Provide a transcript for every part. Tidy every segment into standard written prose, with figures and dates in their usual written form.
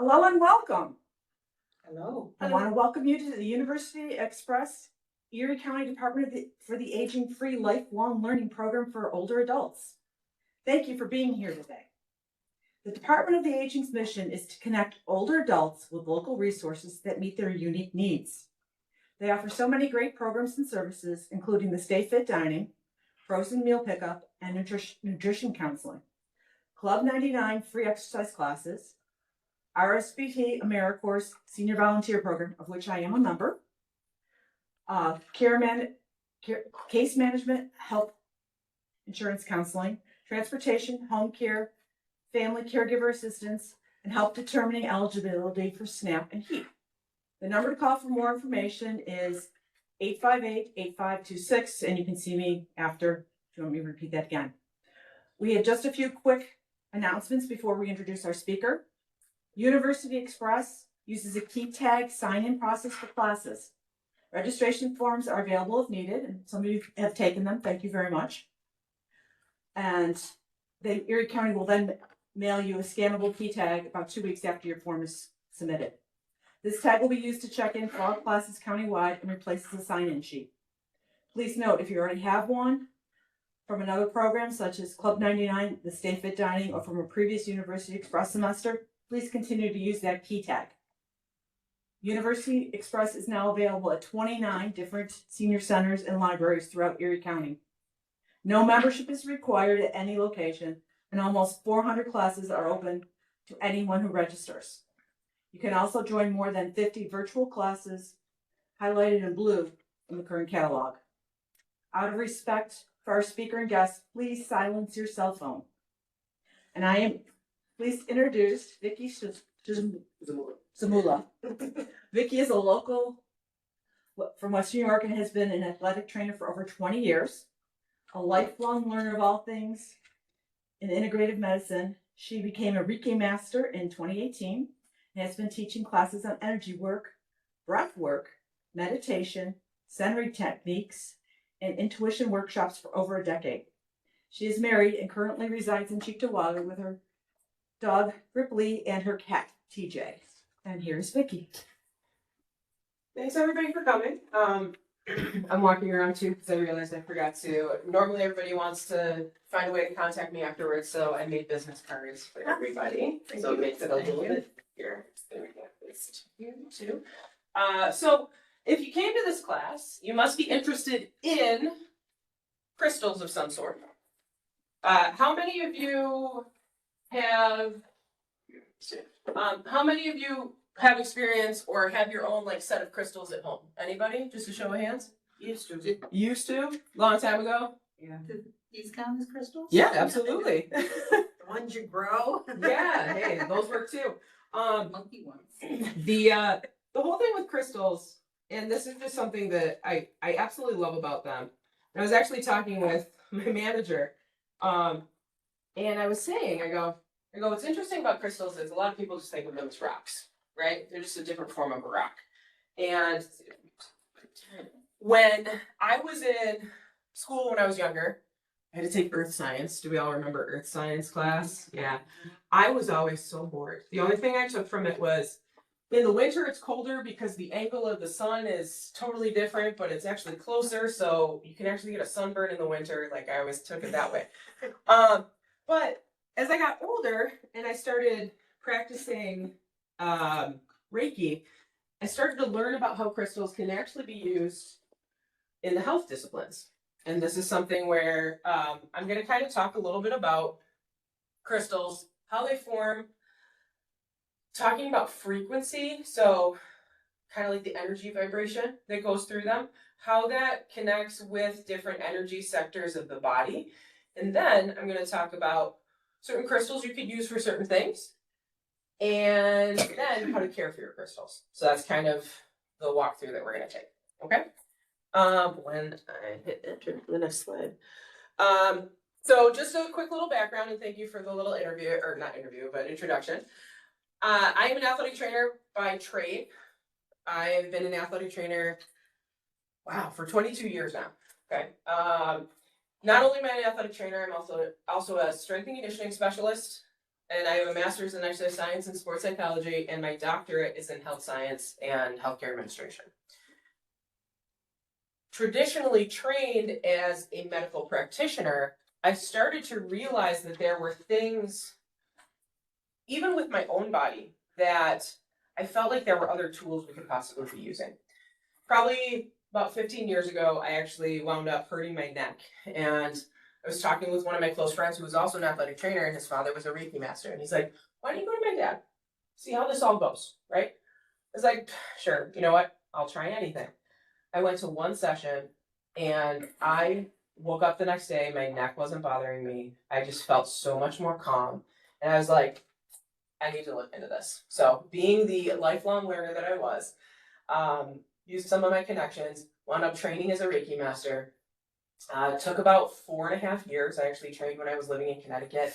Hello and welcome. Hello. I want to welcome you to the University Express Erie County Department for the Aging Free Lifelong Learning Program for older adults. Thank you for being here today. The Department of the Aging's mission is to connect older adults with local resources that meet their unique needs. They offer so many great programs and services, including the Stay Fit Dining, frozen meal pickup, and nutrition counseling, Club 99 free exercise classes, RSVP AmeriCorps Senior Volunteer Program, of which I am a member, case management, health insurance counseling, transportation, home care, family caregiver assistance, and help determining eligibility for SNAP and HEAP. The number to call for more information is 858-8526, and you can see me after if you want me to repeat that again. We have just a few quick announcements before we introduce our speaker. University Express uses a key tag sign-in process for classes. Registration forms are available if needed, and some of you have taken them. Thank you very much. And Erie County will then mail you a scannable key tag about 2 weeks after your form is submitted. This tag will be used to check in for all classes countywide and replaces a sign-in sheet. Please note, if you already have one from another program, such as Club 99, the Stay Fit Dining, or from a previous University Express semester, please continue to use that key tag. University Express is now available at 29 different senior centers and libraries throughout Erie County. No membership is required at any location, and almost 400 classes are open to anyone who registers. You can also join more than 50 virtual classes highlighted in blue in the current catalog. Out of respect for our speaker and guests, please silence your cell phone. And I am pleased to introduce Vicky Szymula. Vicky is a local from Western New York and has been an athletic trainer for over 20 years. A lifelong learner of all things in integrative medicine, she became a Reiki master in 2018 and has been teaching classes on energy work, breath work, meditation, centering techniques, and intuition workshops for over a decade. She is married and currently resides in Cheektowaga with her dog Ripley and her cat TJ. And here's Vicky. Thanks everybody for coming. I'm walking around too because I realized I forgot to. Normally everybody wants to find a way to contact me afterwards, so I made business cards for everybody. So it makes it a little bit here. There we go. This here too. So if you came to this class, you must be interested in crystals of some sort. How many of you have experience or have your own like set of crystals at home? Anybody? Just a show of hands. Used to? Long time ago? Yeah. Do these count as crystals? Yeah, absolutely. The ones you grow? Yeah, hey, those work too. Monkey ones. The whole thing with crystals, and this is just something that I absolutely love about them. I was actually talking with my manager, and I was saying, I go, what's interesting about crystals is a lot of people just think of them as rocks, right? They're just a different form of a rock. And when I was in school when I was younger, I had to take earth science. Do we all remember earth science class? Yeah. I was always so bored. The only thing I took from it was in the winter it's colder because the angle of the sun is totally different, but it's actually closer, so you can actually get a sunburn in the winter. Like I always took it that way. But as I got older and I started practicing Reiki, I started to learn about how crystals can actually be used in the health disciplines. And this is something where I'm going to kind of talk a little bit about crystals, how they form, talking about frequency, so kind of like the energy vibration that goes through them, how that connects with different energy sectors of the body. And then I'm going to talk about certain crystals you could use for certain things, and then how to care for your crystals. So that's kind of the walkthrough that we're going to take. Okay. When I hit enter the next slide. So just a quick little background, and thank you for the little interview, or not interview, but introduction. I am an athletic trainer by trade. I have been an athletic trainer, wow, for 22 years now. Okay. Not only am I an athletic trainer, I'm also a strength and conditioning specialist, and I have a master's in exercise science and sports psychology, and my doctorate is in health science and healthcare administration. Traditionally trained as a medical practitioner, I started to realize that there were things, even with my own body, that I felt like there were other tools we could possibly be using. Probably about 15 years ago, I actually wound up hurting my neck, and I was talking with one of my close friends who was also an athletic trainer, and his father was a reiki master, and he's like, why don't you go to my dad, see how this all goes, right? I was like, sure, you know what, I'll try anything. I went to one session, and I woke up the next day, my neck wasn't bothering me, I just felt so much more calm, and I was like, I need to look into this. So being the lifelong learner that I was, used some of my connections, wound up training as a Reiki master. Took about 4.5 years. I actually trained when I was living in Connecticut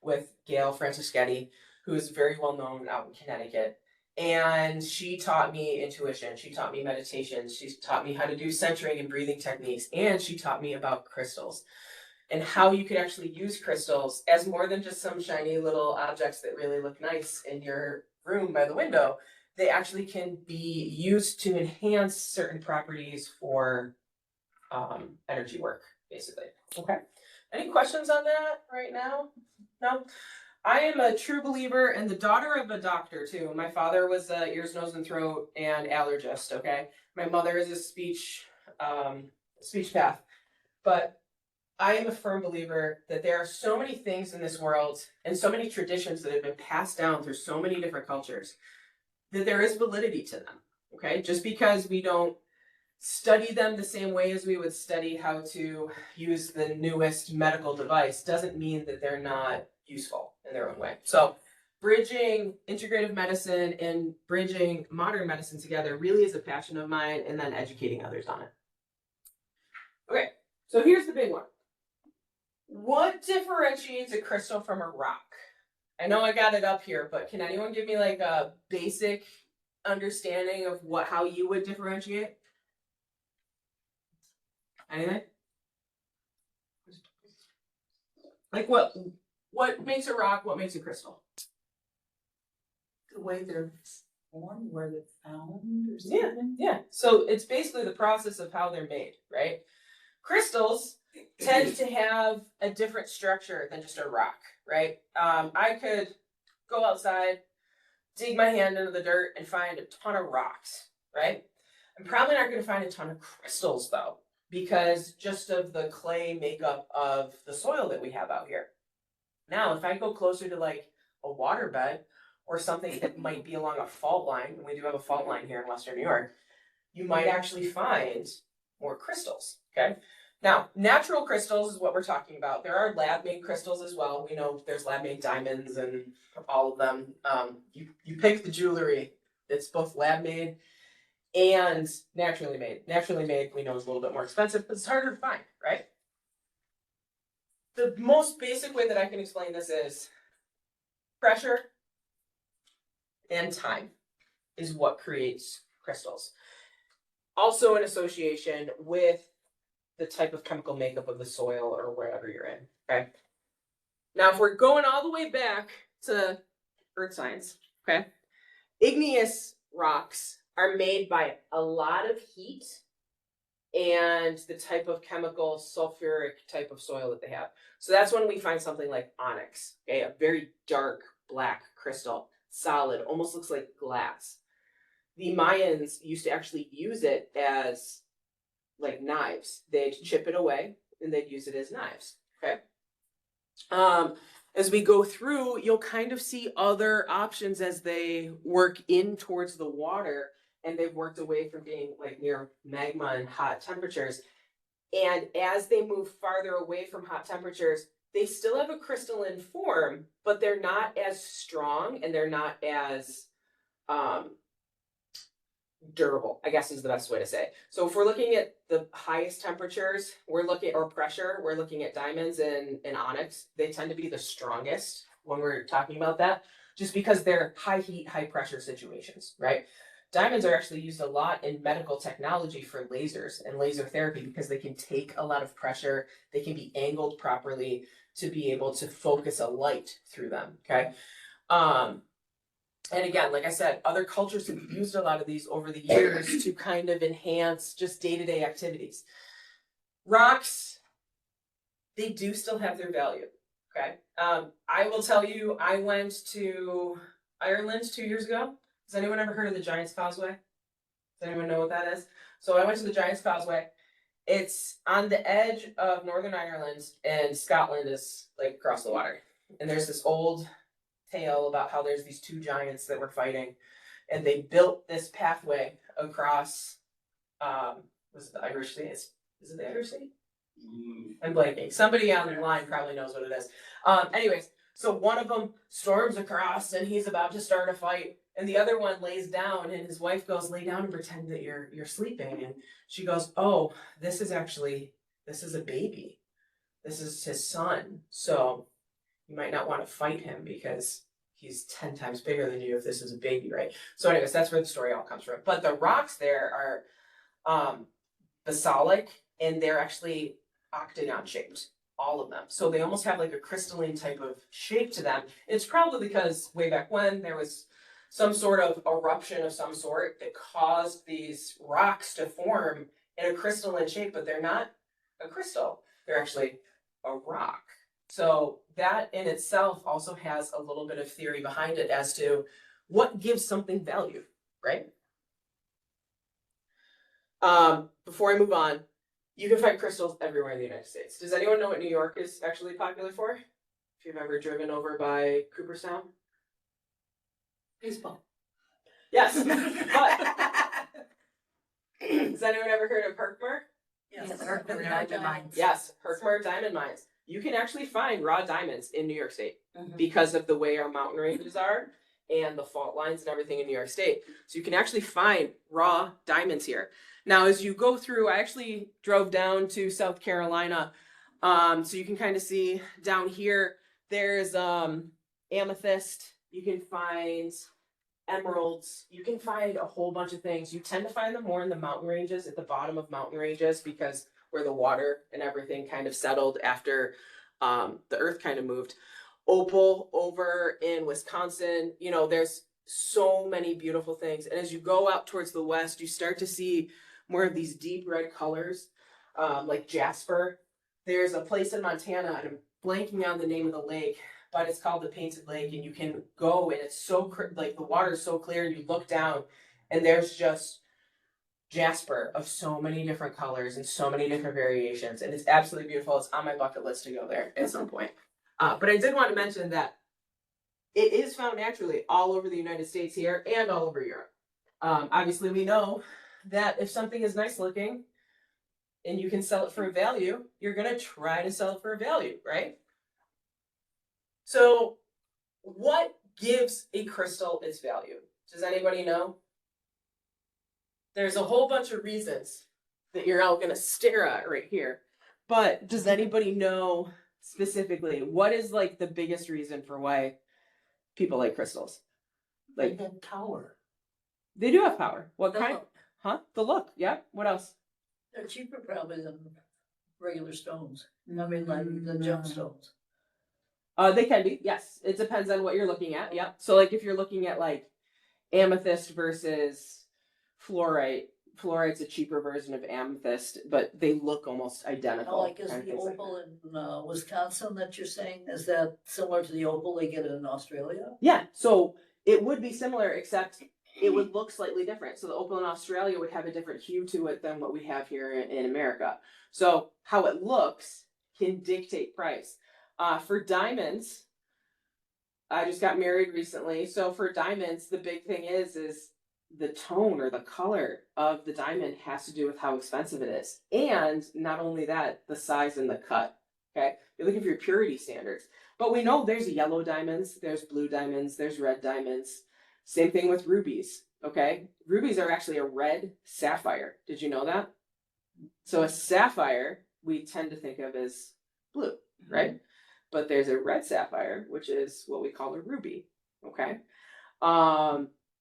with Gail Francischetti, who is very well known out in Connecticut. And she taught me intuition, she taught me meditation, she taught me how to do centering and breathing techniques, and she taught me about crystals and how you could actually use crystals as more than just some shiny little objects that really look nice in your room by the window. They actually can be used to enhance certain properties for energy work, basically. Okay. Any questions on that right now? No? I am a true believer and the daughter of a doctor too. My father was a ears, nose, and throat and allergist, okay? My mother is a speech path. But I am a firm believer that there are so many things in this world and so many traditions that have been passed down through so many different cultures that there is validity to them, okay? Just because we don't study them the same way as we would study how to use the newest medical device doesn't mean that they're not useful in their own way. So bridging integrative medicine and bridging modern medicine together really is a passion of mine, and then educating others on it. Okay, so here's the big one. What differentiates a crystal from a rock? I know I got it up here, but can anyone give me like a basic understanding of how you would differentiate? Anything? Like what makes a rock, what makes a crystal? The way they're formed, where they're found or something. Yeah. So it's basically the process of how they're made, right? Crystals tend to have a different structure than just a rock, right? I could go outside, dig my hand into the dirt, and find a ton of rocks, right? I'm probably not going to find a ton of crystals though, because just of the clay makeup of the soil that we have out here. Now, if I go closer to like a waterbed or something that might be along a fault line, and we do have a fault line here in Western New York, you might actually find more crystals, okay? Now, natural crystals is what we're talking about. There are lab-made crystals as well. We know there's lab-made diamonds and all of them. You pick the jewelry that's both lab-made and naturally made. Naturally made, we know, is a little bit more expensive, but it's harder to find, right? The most basic way that I can explain this is pressure and time is what creates crystals. Also in association with the type of chemical makeup of the soil or wherever you're in, okay? Now, if we're going all the way back to earth science, okay? Igneous rocks are made by a lot of heat and the type of chemical sulfuric type of soil that they have. So that's when we find something like onyx, okay? A very dark black crystal, solid, almost looks like glass. The Mayans used to actually use it as like knives. They'd chip it away and they'd use it as knives, okay? As we go through, you'll kind of see other options as they work in towards the water, and they've worked away from being like near magma and hot temperatures. And as they move farther away from hot temperatures, they still have a crystalline form, but they're not as strong and they're not as durable, I guess is the best way to say. So if we're looking at the highest temperatures, or pressure, we're looking at diamonds and onyx. They tend to be the strongest when we're talking about that, just because they're high heat, high pressure situations, right? Diamonds are actually used a lot in medical technology for lasers and laser therapy because they can take a lot of pressure, they can be angled properly. to be able to focus a light through them. Okay. And again, like I said, other cultures have used a lot of these over the years to kind of enhance just day-to-day activities. Rocks, they do still have their value. Okay. I will tell you, I went to Ireland 2 years ago. Has anyone ever heard of the Giant's Causeway? Does anyone know what that is? So I went to the Giant's Causeway. It's on the edge of Northern Ireland, and Scotland is like across the water. And there's this old tale about how there's these two giants that were fighting, and they built this pathway across. Was it the Irish Sea? Is it the Irish Sea? I'm blanking. Somebody on the line probably knows what it is. Anyways, so one of them storms across, and he's about to start a fight, and the other one lays down, and his wife goes, "Lay down and pretend that you're sleeping." And she goes, "Oh, this is a baby. This is his son. So you might not want to fight him because he's 10 times bigger than you if this is a baby," right? So anyways, that's where the story all comes from. But the rocks there are basalic, and they're actually octagon shaped, all of them. So they almost have like a crystalline type of shape to them. It's probably because way back when there was some sort of eruption of some sort that caused these rocks to form in a crystalline shape, but they're not a crystal. They're actually a rock. So that in itself also has a little bit of theory behind it as to what gives something value, right? Before I move on, you can find crystals everywhere in the United States. Does anyone know what New York is actually popular for? If you've ever driven over by Cooperstown? Baseball. Yes. But has anyone ever heard of Herkimer? Yes. Diamond mines. Yes, Herkimer diamond mines. You can actually find raw diamonds in New York State because of the way our mountain ranges are and the fault lines and everything in New York State. So you can actually find raw diamonds here. Now, as you go through, I actually drove down to South Carolina. So you can kind of see down here, there's amethyst. You can find emeralds. You can find a whole bunch of things. You tend to find them more in the mountain ranges, at the bottom of mountain ranges, because where the water and everything kind of settled after the earth kind of moved. Opal over in Wisconsin, you know, there's so many beautiful things. And as you go out towards the west, you start to see more of these deep red colors, like jasper. There's a place in Montana, and I'm blanking on the name of the lake, but it's called the Painted Lake, and you can go, and it's so like the water is so clear, and you look down, and there's just jasper of so many different colors and so many different variations, and it's absolutely beautiful. It's on my bucket list to go there at some point. But I did want to mention that it is found naturally all over the United States here and all over Europe. Obviously, we know that if something is nice looking and you can sell it for a value, you're going to try to sell it for a value, right? So what gives a crystal its value? Does anybody know? There's a whole bunch of reasons that you're all going to stare at right here. But does anybody know specifically what is like the biggest reason for why people like crystals? Like They have power. they do have power. What The kind? look. Huh? The look. Yeah. What else? They're cheaper probably than regular stones. I mean, like the gemstones. They can be. Yes. It depends on what you're looking at. Yep. So like if you're looking at like amethyst versus fluorite, fluorite's a cheaper version of amethyst, but they look almost identical. Like is kind of the things like opal in Wisconsin that you're saying, is that similar to the opal they get in Australia? Yeah, so it would be similar, except it would look slightly different. So the opal in Australia would have a different hue to it than what we have here in America. So how it looks can dictate price. For diamonds, I just got married recently. So for diamonds, the big thing is the tone or the color of the diamond has to do with how expensive it is. And not only that, the size and the cut. Okay, you're looking for your purity standards. But we know there's yellow diamonds, there's blue diamonds, there's red diamonds. Same thing with rubies. Okay, rubies are actually a red sapphire. Did you know that? So a sapphire we tend to think of as blue, right? But there's a red sapphire, which is what we call a ruby. Okay.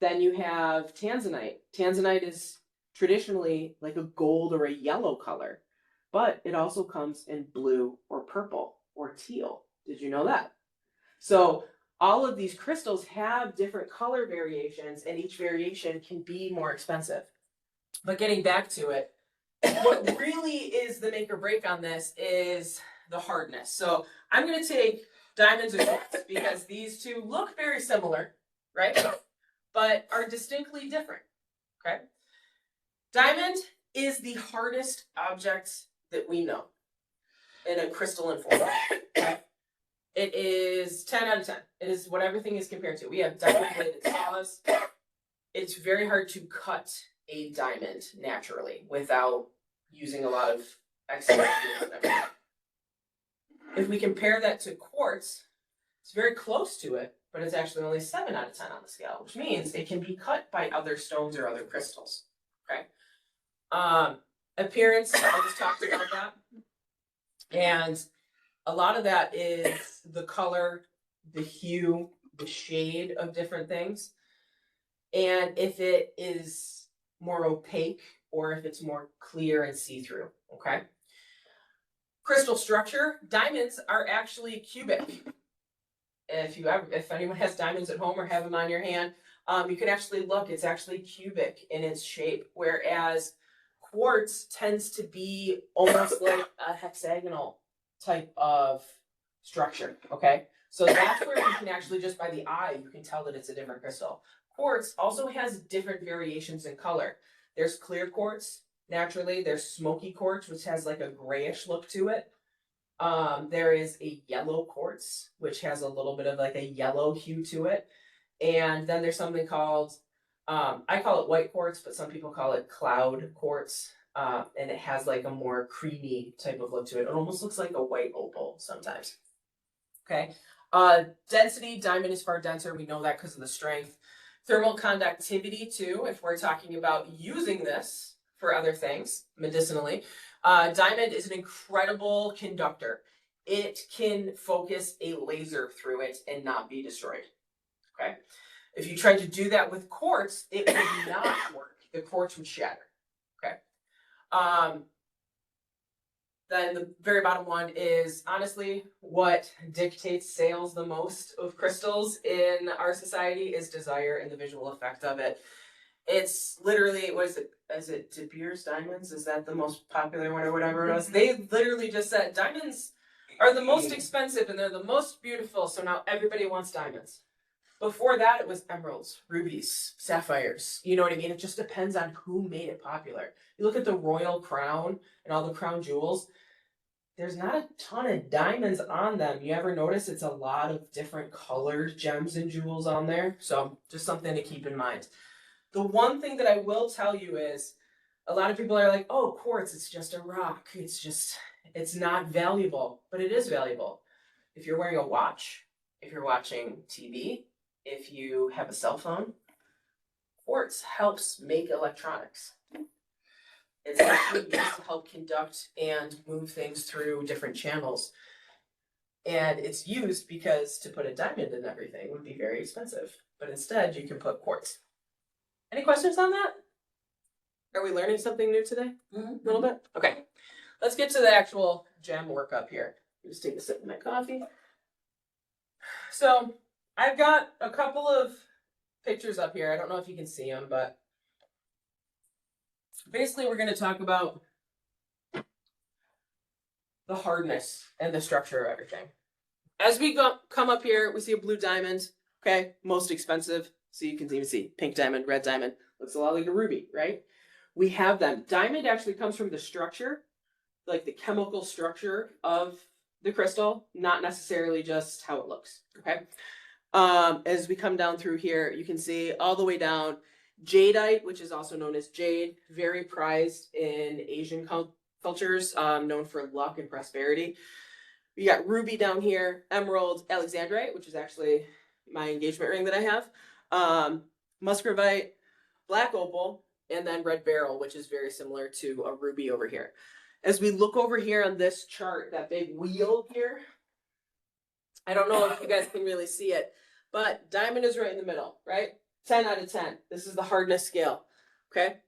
Then you have tanzanite. Tanzanite is traditionally like a gold or a yellow color, but it also comes in blue or purple. or teal. Did you know that? So all of these crystals have different color variations, and each variation can be more expensive. But getting back to it, what really is the make or break on this is the hardness. So I'm going to take diamonds and quartz because these two look very similar, right? But are distinctly different, okay? Diamond is the hardest object that we know in a crystalline form. Okay? It is 10 out of 10. It is what everything is compared to. We have diamond-bladed saws. It's very hard to cut a diamond naturally without using a lot of extra tools. If we compare that to quartz, it's very close to it, but it's actually only 7 out of 10 on the scale, which means it can be cut by other stones or other crystals. Okay. Appearance, I just talked about that. And a lot of that is the color, the hue, the shade of different things. And if it is more opaque or if it's more clear and see-through, okay? Crystal structure, diamonds are actually cubic. If anyone has diamonds at home or have them on your hand, you can actually look, it's actually cubic in its shape, whereas quartz tends to be almost like a hexagonal type of structure, okay? So that's where you can actually, just by the eye, you can tell that it's a different crystal. Quartz also has different variations in color. There's clear quartz, naturally. There's smoky quartz, which has like a grayish look to it. There is a yellow quartz, which has a little bit of like a yellow hue to it. And then there's something called, I call it white quartz, but some people call it cloud quartz. And it has like a more creamy type of look to it. It almost looks like a white opal sometimes. Okay. Density, diamond is far denser. We know that because of the strength. Thermal conductivity too, if we're talking about using this for other things, medicinally. Diamond is an incredible conductor. It can focus a laser through it and not be destroyed. Okay. If you tried to do that with quartz, it would not work. The quartz would shatter. Okay. Then the very bottom one is honestly what dictates sales the most of crystals in our society is desire and the visual effect of it. It's literally, what is it? Is it De Beers diamonds? Is that the most popular one or whatever it was? They literally just said diamonds are the most expensive and they're the most beautiful, so now everybody wants diamonds. Before that, it was emeralds, rubies, sapphires. You know what I mean? It just depends on who made it popular. You look at the royal crown and all the crown jewels, there's not a ton of diamonds on them. You ever notice it's a lot of different colored gems and jewels on there? So just something to keep in mind. The one thing that I will tell you is a lot of people are like, oh, quartz, it's just a rock. It's not valuable, but it is valuable. If you're wearing a watch, if you're watching TV, if you have a cell phone, quartz helps make electronics. It's actually used to help conduct and move things through different channels. And it's used because to put a diamond in everything would be very expensive. But instead, you can put quartz. Any questions on that? Are we learning something new today? A little bit? Okay. Let's get to the actual gem workup here. Just take a sip of my coffee. So I've got a couple of pictures up here. I don't know if you can see them, but basically we're going to talk about the hardness and the structure of everything. As we come up here, we see a blue diamond. Okay, most expensive. So you can even see pink diamond, red diamond. Looks a lot like a ruby, right? We have them. Diamond actually comes from the structure, like the chemical structure of the crystal, not necessarily just how it looks, okay? As we come down through here, you can see all the way down, jadeite, which is also known as jade, very prized in Asian cultures, known for luck and prosperity. We got ruby down here, emerald, alexandrite, which is actually my engagement ring that I have, muscovite, black opal, and then red beryl, which is very similar to a ruby over here. As we look over here on this chart, that big wheel here, I don't know if you guys can really see it, but diamond is right in the middle, right? 10 out of 10. This is the hardness scale, okay?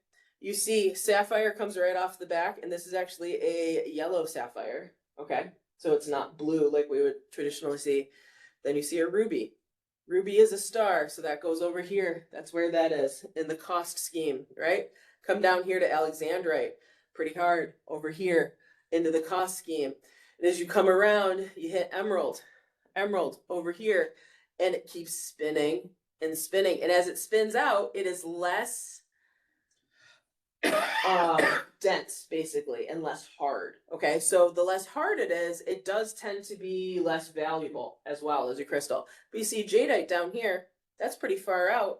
You see sapphire comes right off the back, and this is actually a yellow sapphire, okay? So it's not blue like we would traditionally see. Then you see a ruby. Ruby is a star, so that goes over here. That's where that is in the cost scheme, right? Come down here to Alexandrite, pretty hard over here into the cost scheme. And as you come around, you hit emerald, emerald over here, and it keeps spinning and spinning. And as it spins out, it is less dense, basically, and less hard. Okay, so the less hard it is, it does tend to be less valuable as well as a crystal. But you see jadeite down here, that's pretty far out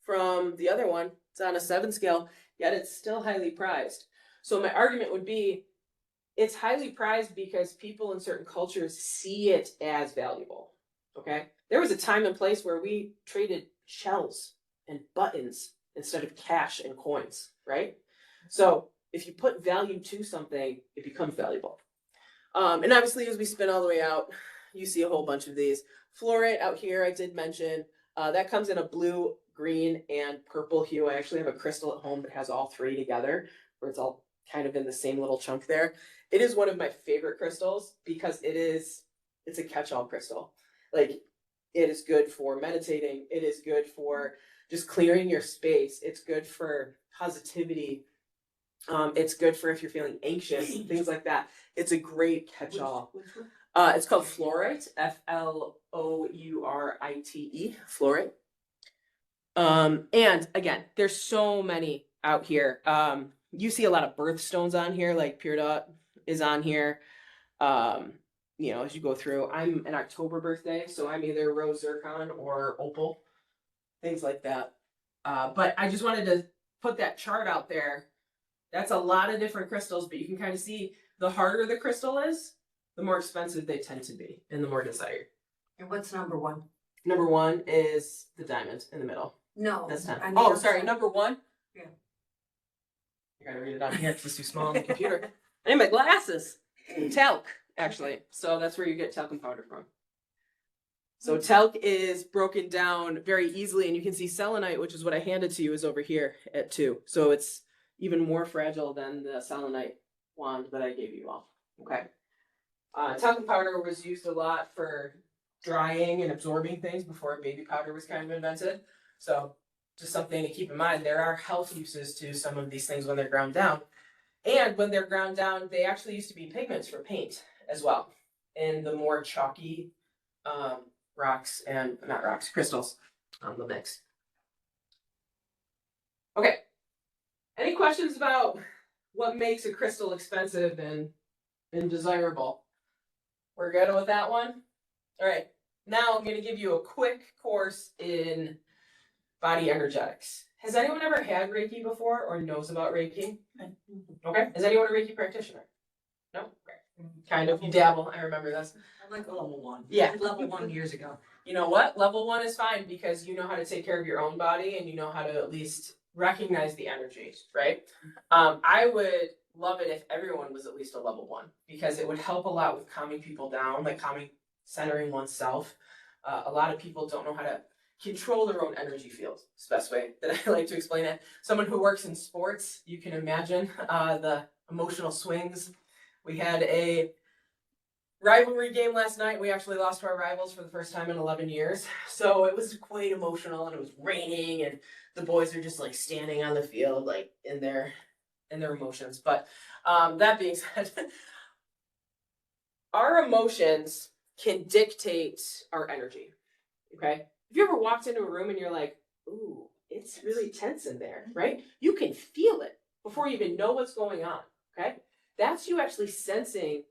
from the other one. It's on a 7 scale, yet it's still highly prized. So my argument would be, it's highly prized because people in certain cultures see it as valuable. Okay, there was a time and place where we traded shells and buttons instead of cash and coins, right? So if you put value to something, it becomes valuable. And obviously, as we spin all the way out, you see a whole bunch of these. Fluorite out here, I did mention, that comes in a blue, green, and purple hue. I actually have a crystal at home that has all 3 together, where it's all kind of in the same little chunk there. It is one of my favorite crystals because it's a catch-all crystal. Like, it is good for meditating. It is good for just clearing your space. It's good for positivity. It's good for if you're feeling anxious, things like that. It's a great catch-all. Which one? It's called fluorite, Flourite, fluorite. And again, there's so many out here. You see a lot of birthstones on here, like Pure Dot is on here. You know, as you go through, I'm an October birthday, so I'm either rose zircon or opal, things like that. But I just wanted to put that chart out there. That's a lot of different crystals, but you can kind of see the harder the crystal is, the more expensive they tend to be and the more desired. And what's number 1? Number 1 is the diamond in the middle. No. That's not. I Oh, never sorry. saw- Number 1? Yeah. I gotta read it on here because it's too small on the computer. I need my glasses. Talc, actually. So that's where you get talcum powder from. So talc is broken down very easily, and you can see selenite, which is what I handed to you, is over here at 2. So it's even more fragile than the selenite wand that I gave you all. Okay. Talcum powder was used a lot for drying and absorbing things before baby powder was kind of invented. So just something to keep in mind. There are health uses to some of these things when they're ground down. And when they're ground down, they actually used to be pigments for paint as well. In the more chalky crystals on the mix. Okay. Any questions about what makes a crystal expensive and desirable? We're good with that one? All right. Now I'm going to give you a quick course in body energetics. Has anyone ever had Reiki before or knows about Reiki? Okay. Is anyone a Reiki practitioner? No? Okay. Kind of. You dabble. I remember this. I'm like a level 1. Yeah. Level 1 years ago. You know what? Level 1 is fine because you know how to take care of your own body and you know how to at least recognize the energy, right? I would love it if everyone was at least a level 1 because it would help a lot with calming people down, like centering oneself. A lot of people don't know how to control their own energy field. It's the best way that I like to explain it. Someone who works in sports, you can imagine the emotional swings. We had a rivalry game last night. We actually lost to our rivals for the first time in 11 years. So it was quite emotional and it was raining and the boys are just like standing on the field, like in their emotions. But that being said, our emotions can dictate our energy. Okay. Have you ever walked into a room and you're like, ooh, it's really tense in there, right? You can feel it before you even know what's going on. Okay. That's you actually sensing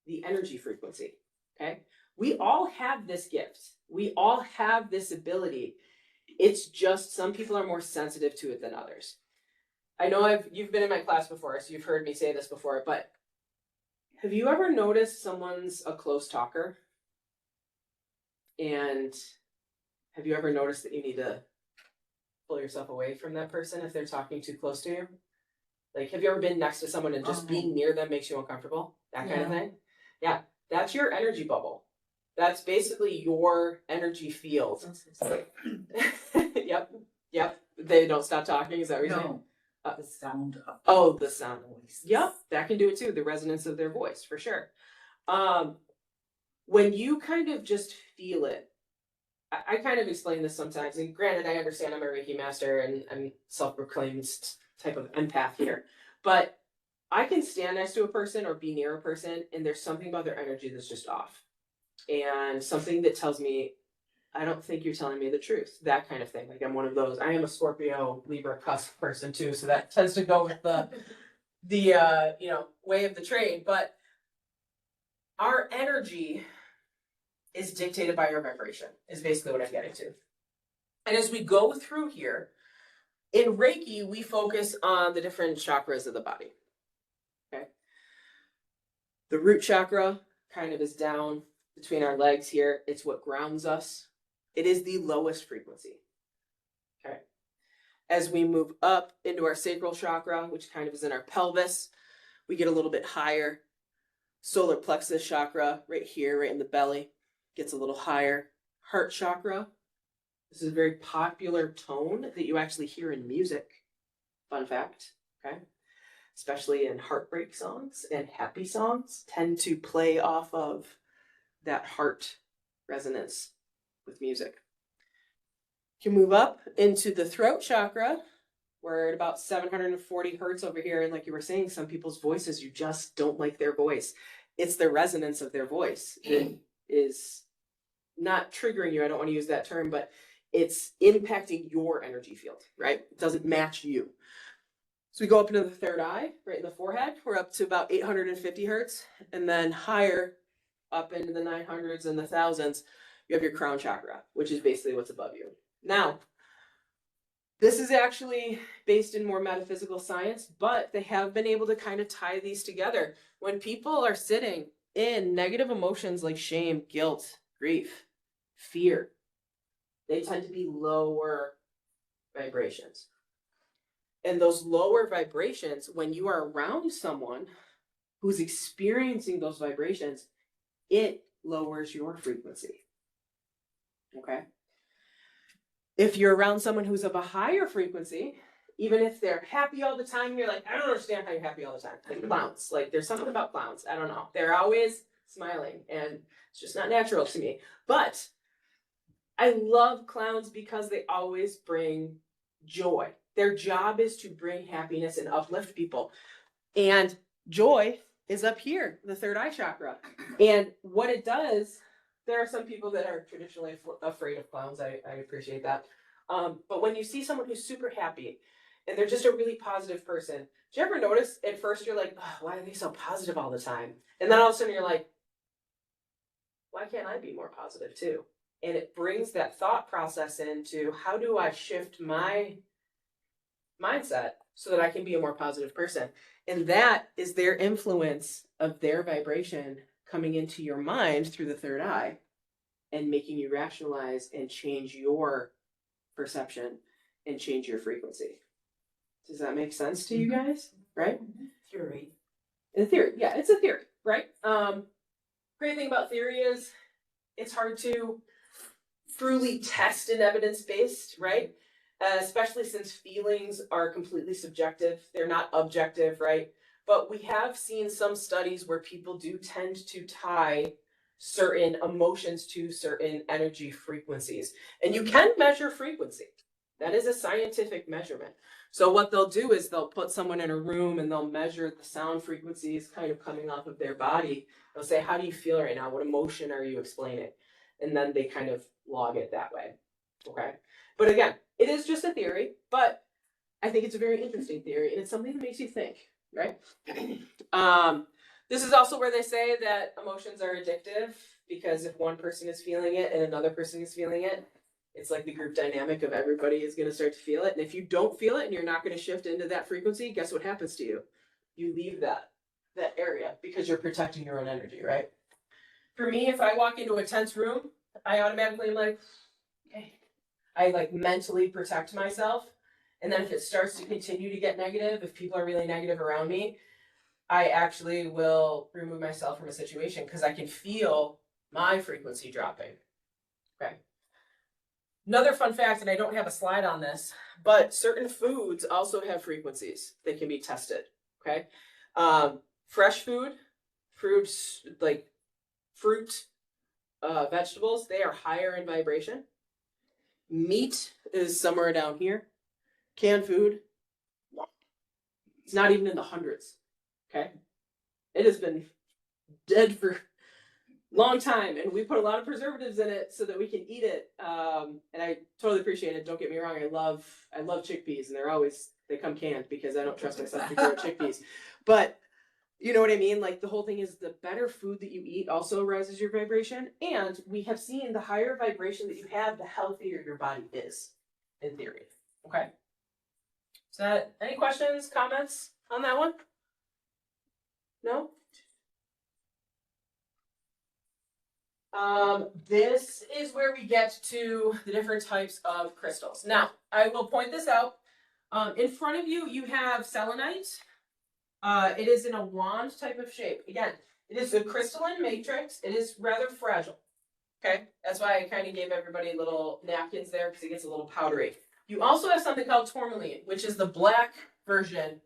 the energy frequency. Okay. We all have this gift. We all have this ability. It's just some people are more sensitive to it than others. I know you've been in my class before, so you've heard me say this before, but have you ever noticed someone's a close talker? And have you ever noticed that you need to pull yourself away from that person if they're talking too close to you? Like, have you ever been next to someone and just being near them makes you uncomfortable? That kind of thing? Yeah, that's your energy bubble. That's basically your energy field. Yep. They don't stop talking, is that what you're saying? The sound of Oh, the sound. voice. Yep, that can do it too. The resonance of their voice, for sure. When you kind of just feel it, I kind of explain this sometimes, and granted, I understand I'm a Reiki master and I'm self-proclaimed type of empath here, but I can stand next to a person or be near a person, and there's something about their energy that's just off, and something that tells me, I don't think you're telling me the truth. That kind of thing. Like I'm one of those. I am a Scorpio Libra cusp person too, so that tends to go with the way of the trade. But our energy is dictated by our vibration. Is basically what I'm getting to. And as we go through here, in Reiki, we focus on the different chakras of the body. Okay. The root chakra kind of is down between our legs here. It's what grounds us. It is the lowest frequency. Okay. As we move up into our sacral chakra, which kind of is in our pelvis, we get a little bit higher. Solar plexus chakra, right here, right in the belly, gets a little higher. Heart chakra. This is a very popular tone that you actually hear in music. Fun fact. Okay. Especially in heartbreak songs and happy songs, tend to play off of that heart resonance with music. You can move up into the throat chakra. We're at about 740 hertz over here. And like you were saying, some people's voices, you just don't like their voice. It's the resonance of their voice that is not triggering you. I don't want to use that term, but it's impacting your energy field, right? It doesn't match you. So we go up into the third eye, right in the forehead. We're up to about 850 hertz. And then higher up into the 900s and the thousands, you have your crown chakra, which is basically what's above you. Now, this is actually based in more metaphysical science, but they have been able to kind of tie these together. When people are sitting in negative emotions like shame, guilt, grief, fear, they tend to be lower vibrations. And those lower vibrations, when you are around someone who's experiencing those vibrations, it lowers your frequency. Okay? If you're around someone who's of a higher frequency, even if they're happy all the time, you're like, I don't understand how you're happy all the time. Like clowns. Like there's something about clowns. I don't know. They're always smiling and it's just not natural to me. But I love clowns because they always bring joy. Their job is to bring happiness and uplift people. And joy is up here, the third eye chakra. And what it does, there are some people that are traditionally afraid of clowns. I appreciate that. But when you see someone who's super happy and they're just a really positive person, do you ever notice at first you're like, oh, why are they so positive all the time? And then all of a sudden you're like, why can't I be more positive too? And it brings that thought process into how do I shift my mindset so that I can be a more positive person? And that is their influence of their vibration coming into your mind through the third eye and making you rationalize and change your perception and change your frequency. Does that make sense to you guys? Right? Theory. In theory, yeah, it's a theory, right? Great thing about theory is it's hard to truly test and evidence-based, right? Especially since feelings are completely subjective. They're not objective, right? But we have seen some studies where people do tend to tie certain emotions to certain energy frequencies. And you can measure frequency. That is a scientific measurement. So what they'll do is they'll put someone in a room and they'll measure the sound frequencies kind of coming off of their body. They'll say, how do you feel right now? What emotion are you explaining? And then they kind of log it that way. Okay. But again, it is just a theory, but I think it's a very interesting theory and it's something that makes you think, right? This is also where they say that emotions are addictive because if one person is feeling it and another person is feeling it, it's like the group dynamic of everybody is going to start to feel it. And if you don't feel it and you're not going to shift into that frequency, guess what happens to you? You leave that area because you're protecting your own energy, right? For me, if I walk into a tense room, I automatically am like, okay. I like mentally protect myself. And then if it starts to continue to get negative, if people are really negative around me, I actually will remove myself from a situation because I can feel my frequency dropping. Okay. Another fun fact, and I don't have a slide on this, but certain foods also have frequencies that can be tested. Okay. Fresh food, fruits like fruit, vegetables, they are higher in vibration. Meat is somewhere down here. Canned food, it's not even in the hundreds. Okay, it has been dead for a long time, and we put a lot of preservatives in it so that we can eat it. And I totally appreciate it. Don't get me wrong. I love chickpeas, and they come canned because I don't trust myself to grow chickpeas. But you know what I mean? Like, the whole thing is the better food that you eat also raises your vibration. And we have seen the higher vibration that you have, the healthier your body is, in theory. Okay. So, any questions, comments on that one? No? This is where we get to the different types of crystals. Now, I will point this out. In front of you, you have selenite. It is in a wand type of shape. Again, it is a crystalline matrix. It is rather fragile. Okay, that's why I kind of gave everybody little napkins there, because it gets a little powdery. You also have something called tourmaline, which is the black version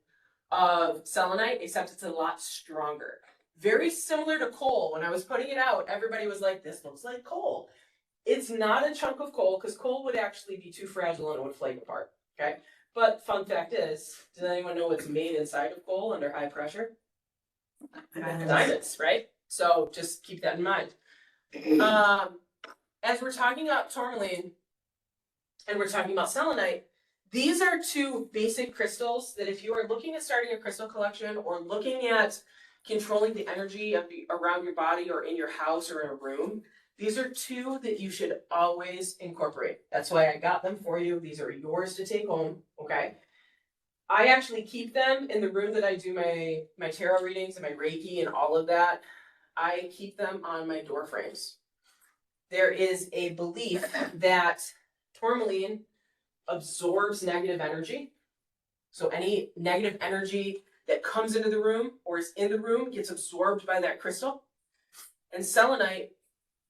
of selenite, except it's a lot stronger. Very similar to coal. When I was putting it out, everybody was like, this looks like coal. It's not a chunk of coal, because coal would actually be too fragile and it would flake apart. Okay, but fun fact is, does anyone know what's made inside of coal under high pressure? Diamonds, right? So just keep that in mind. As we're talking about tourmaline and we're talking about selenite, these are two basic crystals that if you are looking at starting a crystal collection or looking at controlling the energy of around your body or in your house or in a room, these are two that you should always incorporate. That's why I got them for you. These are yours to take home, okay? I actually keep them in the room that I do my tarot readings and my reiki and all of that. I keep them on my door frames. There is a belief that tourmaline absorbs negative energy. So any negative energy that comes into the room or is in the room gets absorbed by that crystal. And selenite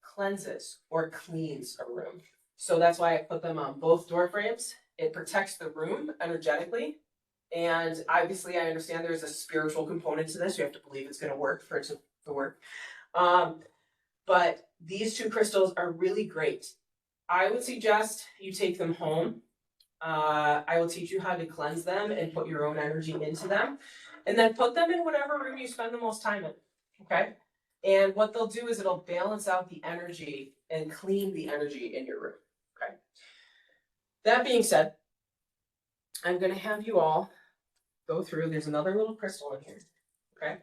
cleanses or cleans a room. So that's why I put them on both door frames. It protects the room energetically. And obviously I understand there's a spiritual component to this. You have to believe it's going to work for it to work. But these two crystals are really great. I would suggest you take them home. I will teach you how to cleanse them and put your own energy into them. And then put them in whatever room you spend the most time in. Okay? And what they'll do is it'll balance out the energy and clean the energy in your room. Okay? That being said, I'm going to have you all go through. There's another little crystal in here. Okay?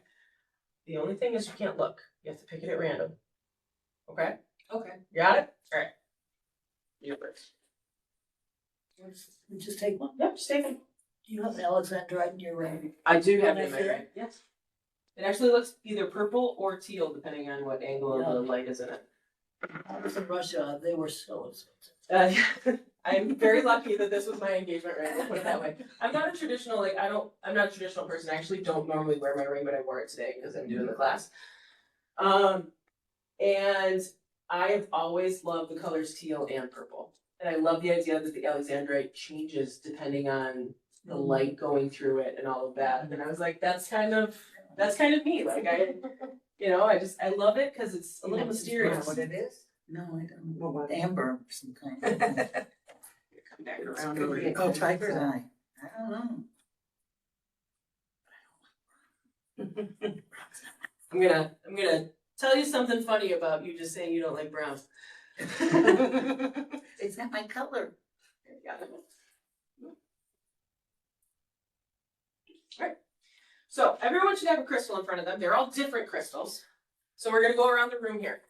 The only thing is you can't look. You have to pick it at random. Okay? Okay. Got it? All right. You first. Just take one. Yep, just take them. Do you have an Alexandrite in your ring? I do have Can I it in my see it? ring. Yes. It actually looks either purple or teal, depending on what angle of the light is in it. I was in Russia. They were so expensive. I'm very lucky that this was my engagement ring. I'll put it that way. I'm not a traditional, I'm not a traditional person. I actually don't normally wear my ring, but I wore it today because I'm doing the class. And I have always loved the colors teal and purple. And I love the idea that the Alexandrite changes depending on the light going through it and all of that. And I was like, that's kind of me. Like I love it because it's a little mysterious. What it is? No, I don't know what amber of some kind. Come back around over here. Oh, tiger's eye. I don't know. I'm gonna tell you something funny about you just saying you don't like brown. Is that my color? Alright. So everyone should have a crystal in front of them. They're all different crystals. So we're gonna go around the room here.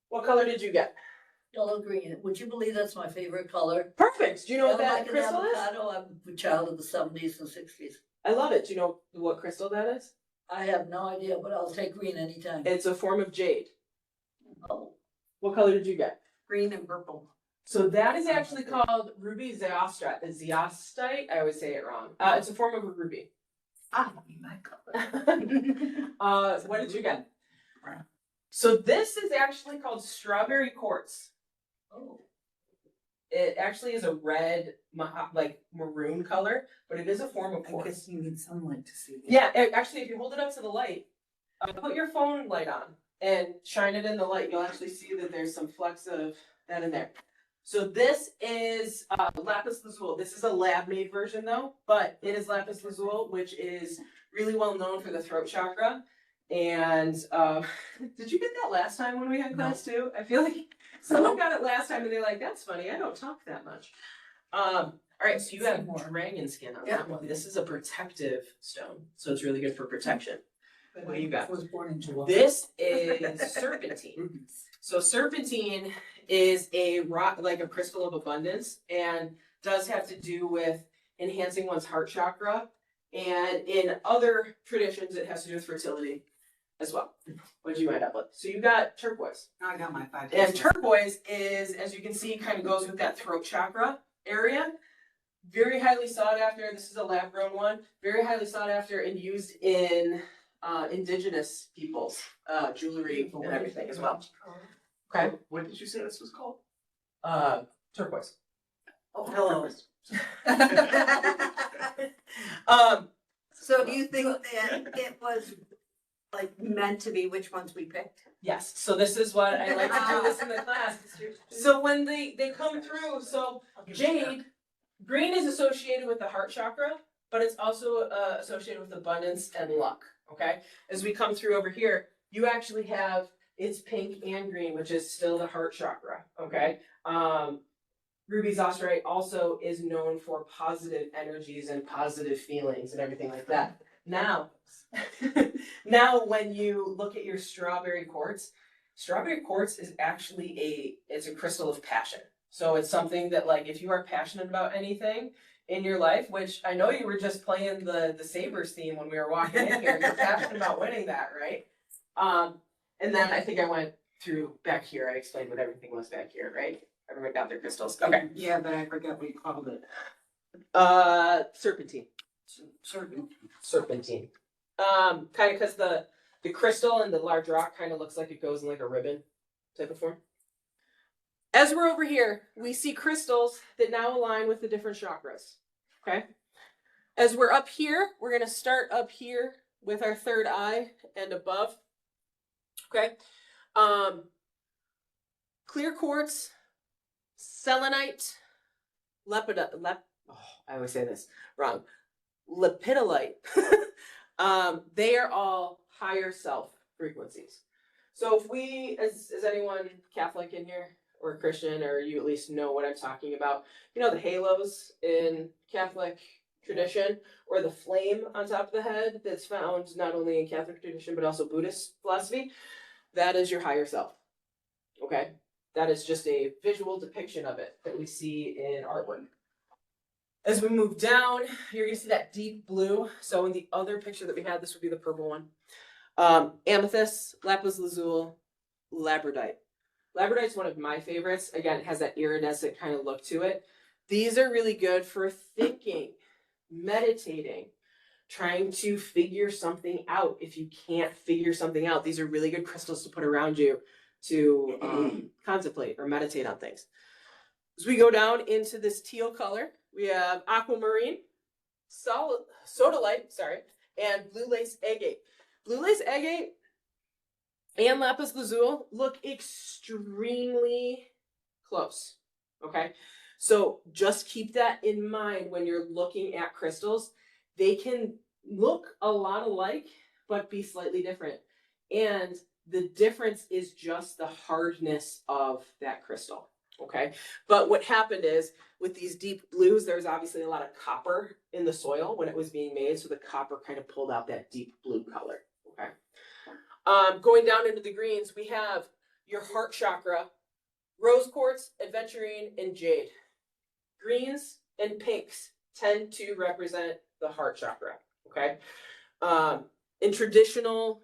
What color did you get? Yellow green. Would you believe that's my favorite color? Perfect. Do you know what that Like an crystal is? avocado. I'm a child of the 70s and 60s. I love it. Do you know what crystal that is? I have no idea, but I'll take green anytime. It's a form of jade. Oh, What color did you get? green and purple. So that is actually called ruby zeostite. I always say it wrong. It's a form of a ruby. My color. What did you get? Brown. So this is actually called strawberry quartz. Oh. It actually is a red, maroon color, but it is a form of I quartz. guess you need sunlight to see it. Yeah, actually, if you hold it up to the light, put your phone light on and shine it in the light, you'll actually see that there's some flecks of that in there. So this is lapis lazuli. This is a lab-made version though, but it is lapis lazuli, which is really well known for the throat chakra. And did you get that last time when we had class too? I feel like someone got it last time and they're like, that's funny, I don't talk that much. All right, so you have dragon skin on that one. This is a protective stone, so it's really good for protection. What do you got? I was born in July. This is serpentine. So serpentine is a rock, like a crystal of abundance, and does have to do with enhancing one's heart chakra. And in other traditions, it has to do with fertility as well. What did you end up with? So you got turquoise. I got my 5. And turquoise is, as you can see, kind of goes with that throat chakra area. Very highly sought after. This is a lab grown one. Very highly sought after and used in indigenous people's jewelry and everything as well. Okay. What did you say this was called? Turquoise. Oh, hello. So do you think that it was like meant to be which ones we picked? Yes. So this is what I like to do this in the class. So when they come through, so jade, green is associated with the heart chakra, but it's also associated with abundance and luck. Okay. As we come through over here, you actually have it's pink and green, which is still the heart chakra. Okay. Ruby Zosterite also is known for positive energies and positive feelings and everything like that. Now, when you look at your strawberry quartz is actually it's a crystal of passion. So it's something that, like, if you are passionate about anything in your life, which I know you were just playing the Sabres theme when we were walking in here, you're passionate about winning that, right? And then I think I went through back here, I explained what everything was back here, right? Everyone got their crystals. Okay. Yeah, but I forgot what you called it. Serpentine. Serpentine. Kind of because the crystal and the large rock kind of looks like it goes in like a ribbon type of form. As we're over here, we see crystals that now align with the different chakras. Okay. As we're up here, we're going to start up here with our third eye and above. Okay. Clear quartz, selenite, I always say this wrong. Lepidolite. They are all higher self frequencies. So if we, is anyone Catholic in here or Christian, or you at least know what I'm talking about? You know the halos in Catholic tradition, or the flame on top of the head that's found not only in Catholic tradition but also Buddhist philosophy. That is your higher self. Okay? That is just a visual depiction of it that we see in artwork. As we move down, you're going to see that deep blue. So in the other picture that we had, this would be the purple one. Amethyst, lapis lazuli, labradorite. Labradorite is one of my favorites. Again, it has that iridescent kind of look to it. These are really good for thinking, meditating, trying to figure something out. If you can't figure something out, these are really good crystals to put around you to contemplate or meditate on things. As we go down into this teal color, we have aquamarine, sodalite, and blue lace agate. Blue lace agate and lapis lazuli look extremely close, okay? So just keep that in mind when you're looking at crystals. They can look a lot alike, but be slightly different. And the difference is just the hardness of that crystal, okay? But what happened is, with these deep blues, there's obviously a lot of copper in the soil when it was being made, so the copper kind of pulled out that deep blue color, okay? Going down into the greens, we have your heart chakra, rose quartz, aventurine, and jade. Greens and pinks tend to represent the heart chakra, okay? In traditional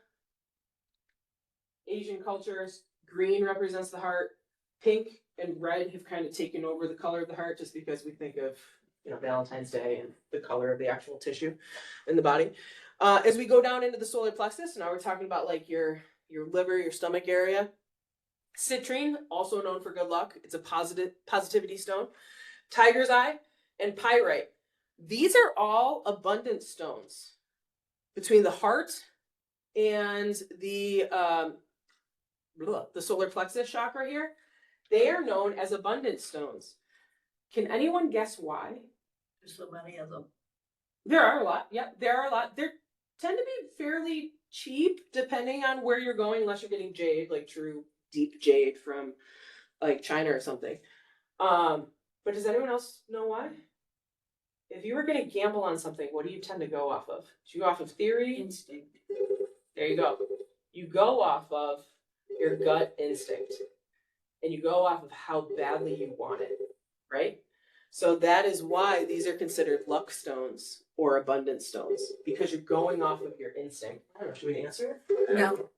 Asian cultures, green represents the heart, pink and red have kind of taken over the color of the heart just because we think of, you know, Valentine's Day and the color of the actual tissue in the body. As we go down into the solar plexus, now we're talking about like your liver, your stomach area. Citrine, also known for good luck. It's a positivity stone. Tiger's eye and pyrite. These are all abundance stones between the heart and the the solar plexus chakra here, they are known as abundance stones. Can anyone guess why? There's so many of them. There are a lot. Yep, there are a lot. They tend to be fairly cheap depending on where you're going, unless you're getting jade, like true deep jade from like China or something. But does anyone else know why? If you were going to gamble on something, what do you tend to go off of? Do you go off of theory? Instinct. There you go. You go off of your gut instinct. And you go off of how badly you want it, right? So that is why these are considered luck stones or abundance stones, because you're going off of your instinct. I don't know, should we answer? No.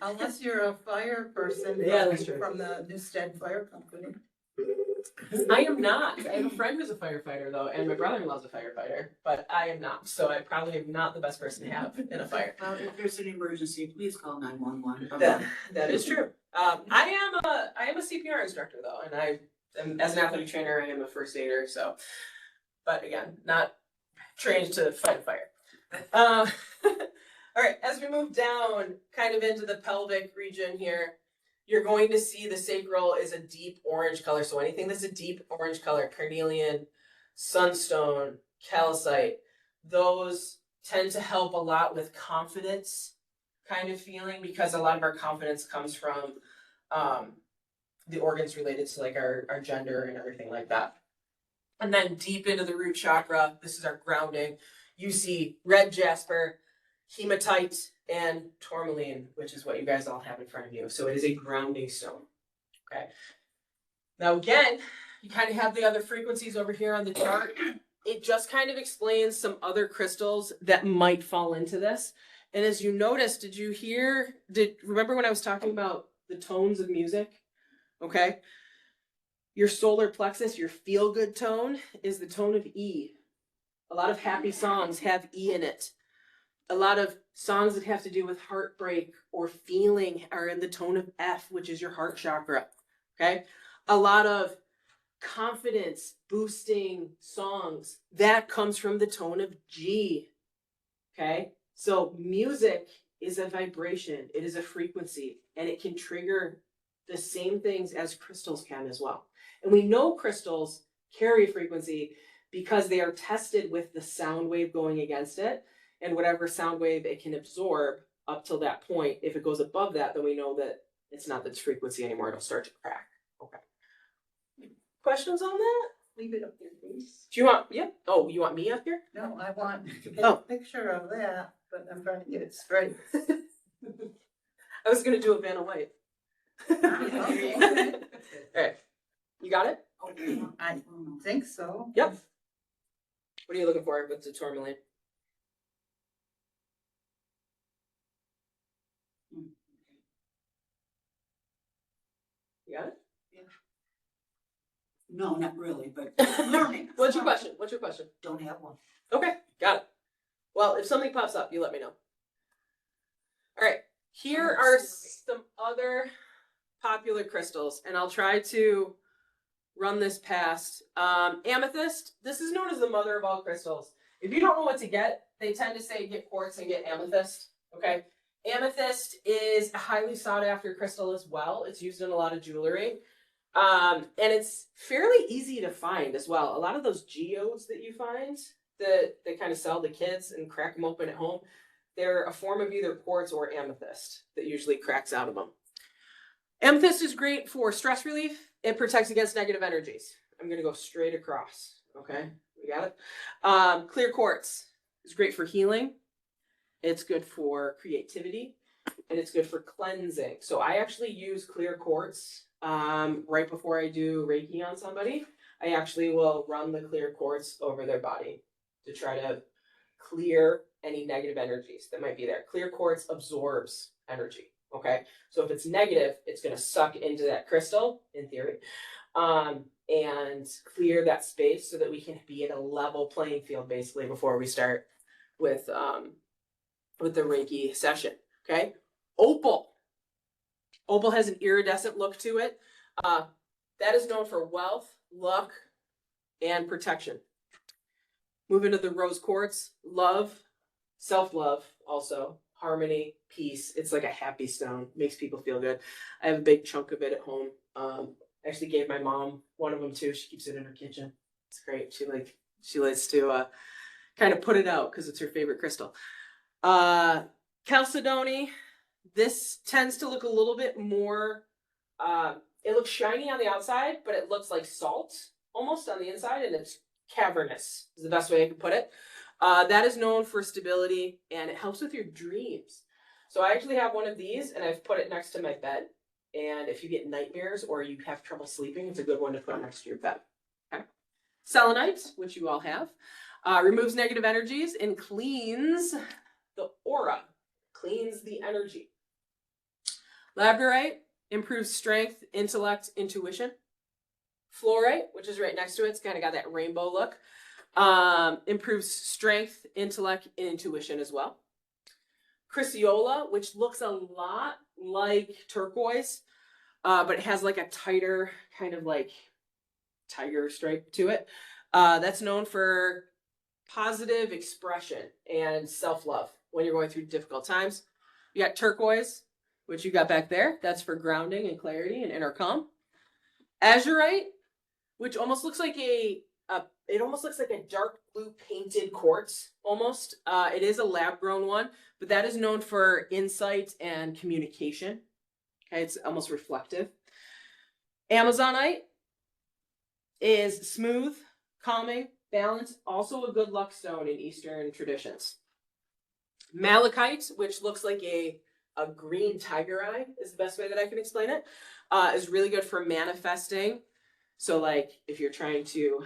Unless you're a fire person. Yeah, that's true. From the Newstead Fire Company. I am not. I have a friend who's a firefighter though, and my brother-in-law's a firefighter, but I am not. So I probably am not the best person to have in a fire. Well, if there's an emergency, please call 911. That is true. I am a CPR instructor though, and I am, as an athletic trainer, I am a first aider. So, but again, not trained to fight a fire. All right, as we move down, kind of into the pelvic region here, you're going to see the sacral is a deep orange color. So anything that's a deep orange color, carnelian, sunstone, calcite, those tend to help a lot with confidence kind of feeling, because a lot of our confidence comes from the organs related to like our gender and everything like that. And then deep into the root chakra, this is our grounding. You see red jasper, hematite, and tourmaline, which is what you guys all have in front of you. So it is a grounding stone. Okay. Now again, you kind of have the other frequencies over here on the chart. It just kind of explains some other crystals that might fall into this. And as you notice, remember when I was talking about the tones of music? Okay. Your solar plexus, your feel-good tone, is the tone of E. A lot of happy songs have E in it. A lot of songs that have to do with heartbreak or feeling are in the tone of F, which is your heart chakra. Okay. A lot of confidence boosting songs, that comes from the tone of G. Okay. So music is a vibration. It is a frequency, and it can trigger the same things as crystals can as well. And we know crystals carry a frequency because they are tested with the sound wave going against it. And whatever sound wave it can absorb up till that point, if it goes above that, then we know that it's not its frequency anymore. It'll start to crack. Okay. Questions on that? Leave it up there, please. Do you want, yeah? Oh, you want me up here? No, I want Oh. a picture of that, but I'm trying to get it straight. I was going to do a Vanna White. All right. You got it? I think so. Yep. What are you looking for with the tourmaline? You got it? No, not really, but learning. What's your question? What's your question? Don't have one. Okay, got it. Well, if something pops up, you let me know. All right, here are some other popular crystals, and I'll try to run this past. Amethyst, this is known as the mother of all crystals. If you don't know what to get, they tend to say get quartz and get amethyst, okay? Amethyst is a highly sought after crystal as well. It's used in a lot of jewelry. And it's fairly easy to find as well. A lot of those geodes that you find that they kind of sell to kids and crack them open at home, they're a form of either quartz or amethyst that usually cracks out of them. Amethyst is great for stress relief. It protects against negative energies. I'm going to go straight across. Okay, we got it. Clear quartz is great for healing. It's good for creativity, and it's good for cleansing. So I actually use clear quartz right before I do reiki on somebody. I actually will run the clear quartz over their body to try to clear any negative energies that might be there. Clear quartz absorbs energy. Okay, so if it's negative, it's going to suck into that crystal, in theory, and clear that space so that we can be at a level playing field, basically, before we start with the reiki session. Okay, opal. Opal has an iridescent look to it. That is known for wealth, luck, and protection. Move into the rose quartz, love, self-love also. harmony, peace. It's like a happy stone. Makes people feel good. I have a big chunk of it at home. I actually gave my mom one of them too. She keeps it in her kitchen. It's great. She likes to kind of put it out because it's her favorite crystal. Chalcedony. This tends to look a little bit more. It looks shiny on the outside, but it looks like salt almost on the inside, and it's cavernous. Is the best way I can put it. That is known for stability, and it helps with your dreams. So I actually have one of these, and I've put it next to my bed. And if you get nightmares or you have trouble sleeping, it's a good one to put next to your bed. Okay. Selenite, which you all have, removes negative energies and cleans the aura, cleans the energy. Labradorite improves strength, intellect, intuition. Fluorite, which is right next to it, it's kind of got that rainbow look. Improves strength, intellect, and intuition as well. Chrysiola, which looks a lot like turquoise, but it has like a tighter kind of like tiger stripe to it. That's known for positive expression and self-love when you're going through difficult times. You got turquoise, which you got back there. That's for grounding and clarity and inner calm. Azurite, which almost looks like it almost looks like a dark blue painted quartz almost. It is a lab grown one, but that is known for insight and communication. Okay, it's almost reflective. Amazonite is smooth, calming, balanced, also a good luck stone in Eastern traditions. Malachite, which looks like a green tiger eye, is the best way that I can explain it, is really good for manifesting. So like if you're trying to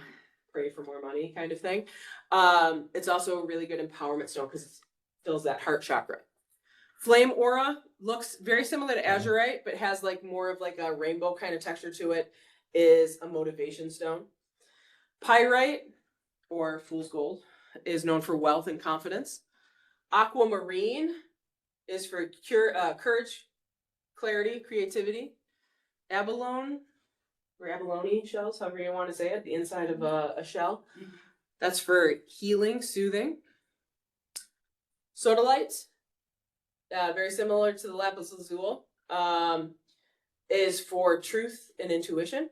pray for more money kind of thing. It's also a really good empowerment stone because it fills that heart chakra. Flame aura looks very similar to azurite, but has like more of like a rainbow kind of texture to it, is a motivation stone. Pyrite, or fool's gold, is known for wealth and confidence. Aquamarine is for courage, clarity, creativity. Abalone, or abalone shells, however you want to say it, the inside of a shell. That's for healing, soothing. Sodalite, very similar to the lapis lazuli, is for truth and intuition.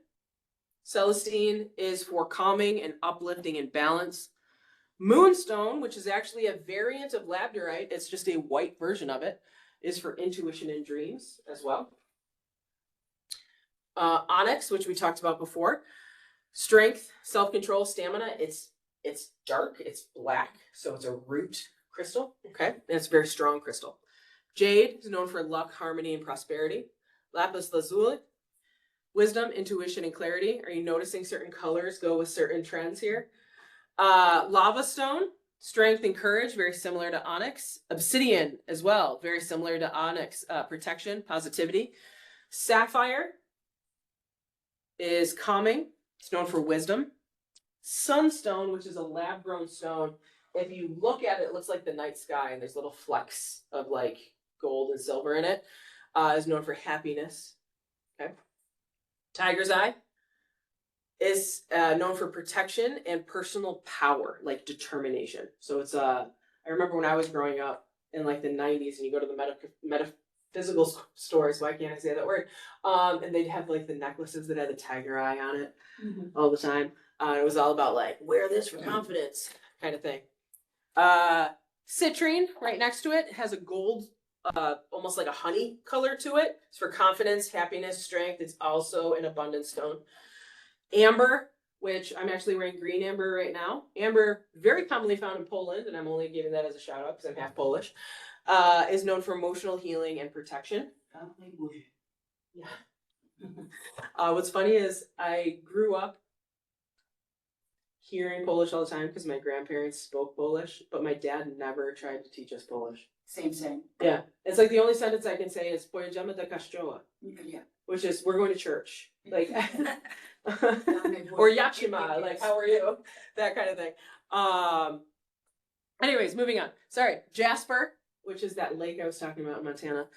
Celestine is for calming and uplifting and balance. Moonstone, which is actually a variant of labradorite, it's just a white version of it, is for intuition and dreams as well. Onyx, which we talked about before, strength, self-control, stamina. It's dark, it's black, so it's a root crystal. Okay, and it's a very strong crystal. Jade is known for luck, harmony, and prosperity. Lapis lazuli, wisdom, intuition, and clarity. Are you noticing certain colors go with certain trends here? Lava stone, strength and courage, very similar to onyx. Obsidian as well, very similar to onyx, protection, positivity. Sapphire is calming. It's known for wisdom. Sunstone, which is a lab-grown stone, if you look at it, it looks like the night sky, and there's little flecks of like gold and silver in it. Is known for happiness. Okay. Tiger's eye is known for protection and personal power, like determination. So it's I remember when I was growing up in like the 90s, and you go to the metaphysical stores, why can't I say that word? And they'd have like the necklaces that had the tiger eye on it all the time. It was all about like, wear this for confidence kind of thing. Citrine, right next to it, has a gold, almost like a honey color to it. It's for confidence, happiness, strength. It's also an abundance stone. Amber, which I'm actually wearing green amber right now. Amber, very commonly found in Poland, and I'm only giving that as a shout out because I'm half Polish, is known for emotional healing and protection. Yeah. What's funny is I grew up hearing Polish all the time because my grandparents spoke Polish, but my dad never tried to teach us Polish. Same. Yeah. It's like the only sentence I can say is pojedziemy do kościoła. Yeah. Which is, we're going to church. Like, or Yachima, like, how are you? That kind of thing. Anyways, moving on. Sorry. Jasper, which is that lake I was talking about in Montana.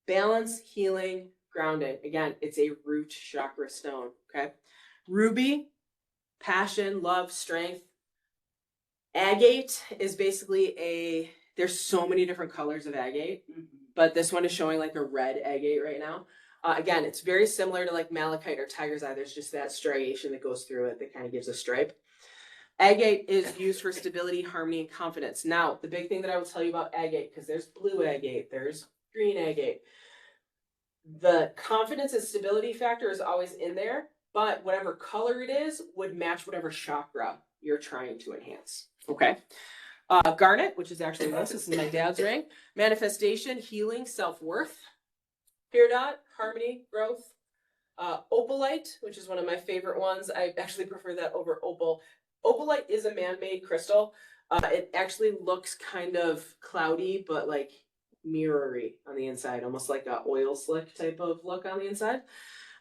Balance, healing, grounding. Again, it's a root chakra stone. Okay. Ruby, passion, love, strength. Agate is basically There's so many different colors of agate, but this one is showing like a red agate right now. Again, it's very similar to like malachite or tiger's eye. There's just that striation that goes through it that kind of gives a stripe. Agate is used for stability, harmony, and confidence. Now, the big thing that I will tell you about agate, because there's blue agate, there's green agate. The confidence and stability factor is always in there, but whatever color it is would match whatever chakra you're trying to enhance. Okay. Garnet, which is actually this is my dad's ring. Manifestation, healing, self-worth. Peridot, harmony, growth. Opalite, which is one of my favorite ones. I actually prefer that over opal. Opalite is a man-made crystal. It actually looks kind of cloudy, but like mirrory on the inside, almost like a oil slick type of look on the inside.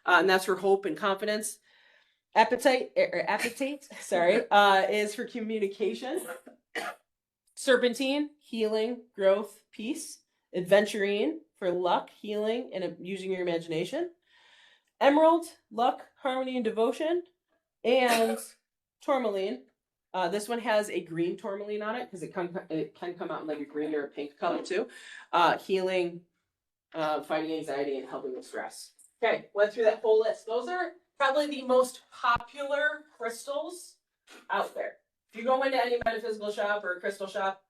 And that's for hope and confidence. Appetite, sorry, is for communication. Serpentine, healing, growth, peace. Adventurine for luck, healing, and using your imagination. Emerald, luck, harmony, and devotion. And tourmaline. This one has a green tourmaline on it because it can come out in like a green or a pink color too. Healing, fighting anxiety, and helping with stress. Okay, went through that whole list. Those are probably the most popular crystals out there. If you go into any metaphysical shop or a crystal shop,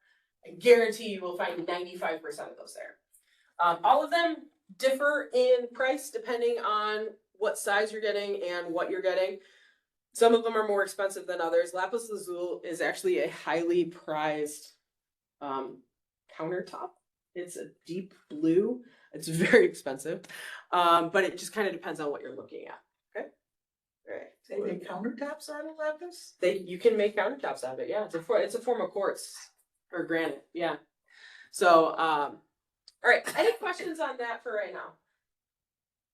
I guarantee you will find 95% of those there. All of them differ in price depending on what size you're getting and what you're getting. Some of them are more expensive than others. Lapis lazuli is actually a highly prized countertop. It's a deep blue. It's very expensive, but it just kind of depends on what you're looking at. Okay. All right. They make countertops out of lapis? You can make countertops out of it. Yeah, it's a form of quartz or granite. Yeah. So, all right. Any questions on that for right now?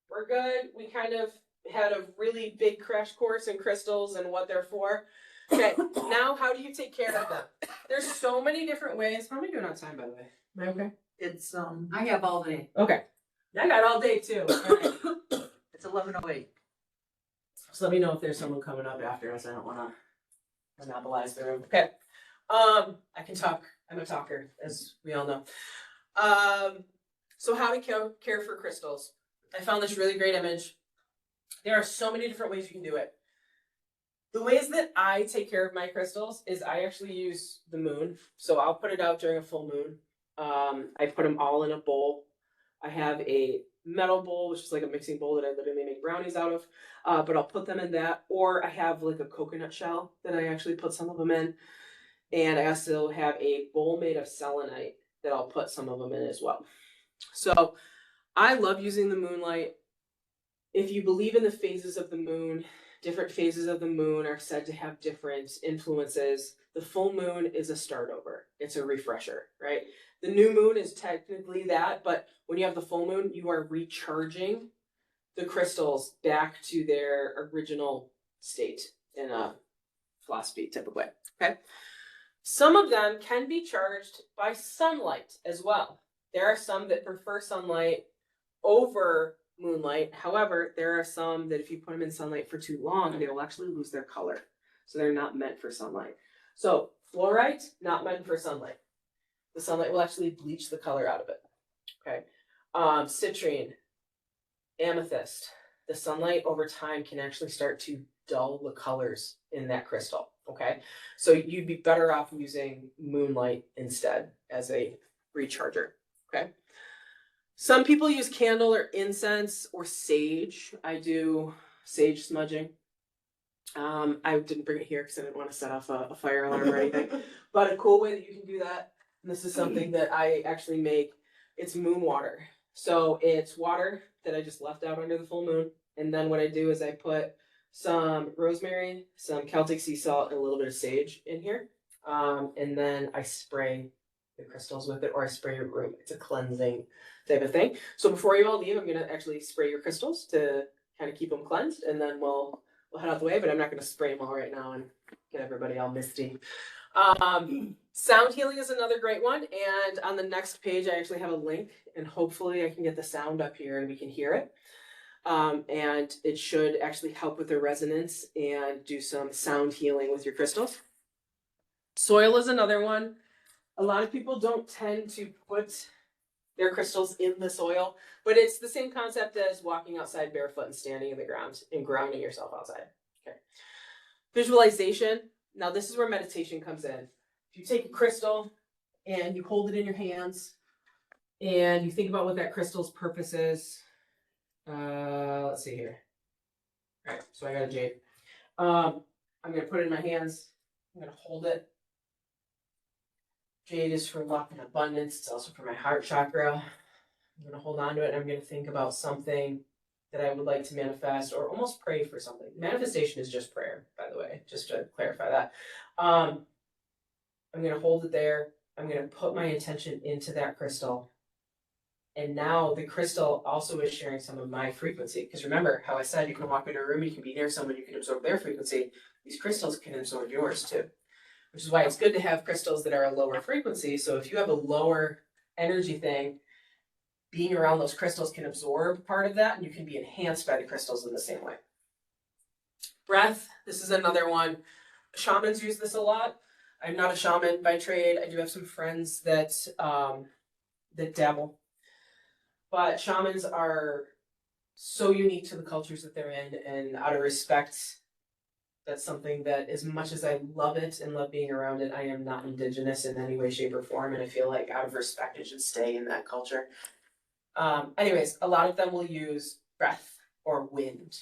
We're good. We kind of had a really big crash course in crystals and what they're for. Okay. Now, how do you take care of them? There's so many different ways. How am I doing on time, by the way? Am I okay? It's I have all day. Okay. I got all day too. All right. it's 11:08. So let me know if there's someone coming up after us. I don't want to monopolize the room. Okay. I can talk. I'm a talker, as we all know. So how to care for crystals. I found this really great image. There are so many different ways you can do it. The ways that I take care of my crystals is I actually use the moon. So I'll put it out during a full moon. I put them all in a bowl. I have a metal bowl, which is like a mixing bowl that I literally make brownies out of. But I'll put them in that. Or I have like a coconut shell that I actually put some of them in. And I also have a bowl made of selenite that I'll put some of them in as well. So I love using the moonlight. If you believe in the phases of the moon, different phases of the moon are said to have different influences. The full moon is a start over. It's a refresher, right? The new moon is technically that, but when you have the full moon, you are recharging the crystals back to their original state in a philosophy type of way, okay? Some of them can be charged by sunlight as well. There are some that prefer sunlight over moonlight. However, there are some that if you put them in sunlight for too long, they will actually lose their color. So they're not meant for sunlight. So fluorite, not meant for sunlight. The sunlight will actually bleach the color out of it. Okay. Citrine, amethyst. The sunlight over time can actually start to dull the colors in that crystal. Okay. So you'd be better off using moonlight instead as a recharger. Okay. Some people use candle or incense or sage. I do sage smudging. I didn't bring it here because I didn't want to set off a fire alarm or anything. But a cool way that you can do that, and this is something that I actually make, it's moon water. So it's water that I just left out under the full moon. And then what I do is I put some rosemary, some Celtic sea salt, and a little bit of sage in here. And then I spray the crystals with it, or I spray your room. It's a cleansing type of thing. So before you all leave, I'm gonna actually spray your crystals to kind of keep them cleansed, and then we'll head out the way. But I'm not gonna spray them all right now and get everybody all misty. Sound healing is another great one, and on the next page I actually have a link, and hopefully I can get the sound up here and we can hear it. And it should actually help with the resonance and do some sound healing with your crystals. Soil is another one. A lot of people don't tend to put their crystals in the soil, but it's the same concept as walking outside barefoot and standing in the ground and grounding yourself outside. Okay. Visualization. Now this is where meditation comes in. If you take a crystal and you hold it in your hands and you think about what that crystal's purpose is. Let's see here. All right, so I got a jade. I'm gonna put it in my hands. I'm gonna hold it. Jade is for luck and abundance. It's also for my heart chakra. I'm gonna hold on to it and I'm gonna think about something that I would like to manifest or almost pray for something. Manifestation is just prayer, by the way, just to clarify that. I'm gonna hold it there. I'm gonna put my intention into that crystal. And now the crystal also is sharing some of my frequency. Because remember how I said you can walk into a room, you can be near someone, you can absorb their frequency. These crystals can absorb yours too. Which is why it's good to have crystals that are a lower frequency. So if you have a lower energy thing, being around those crystals can absorb part of that and you can be enhanced by the crystals in the same way. Breath, this is another one. Shamans use this a lot. I'm not a shaman by trade. I do have some friends that dabble. But shamans are so unique to the cultures that they're in, and out of respect, that's something that as much as I love it and love being around it, I am not indigenous in any way, shape, or form, and I feel like out of respect, it should stay in that culture. Anyways, a lot of them will use breath or wind,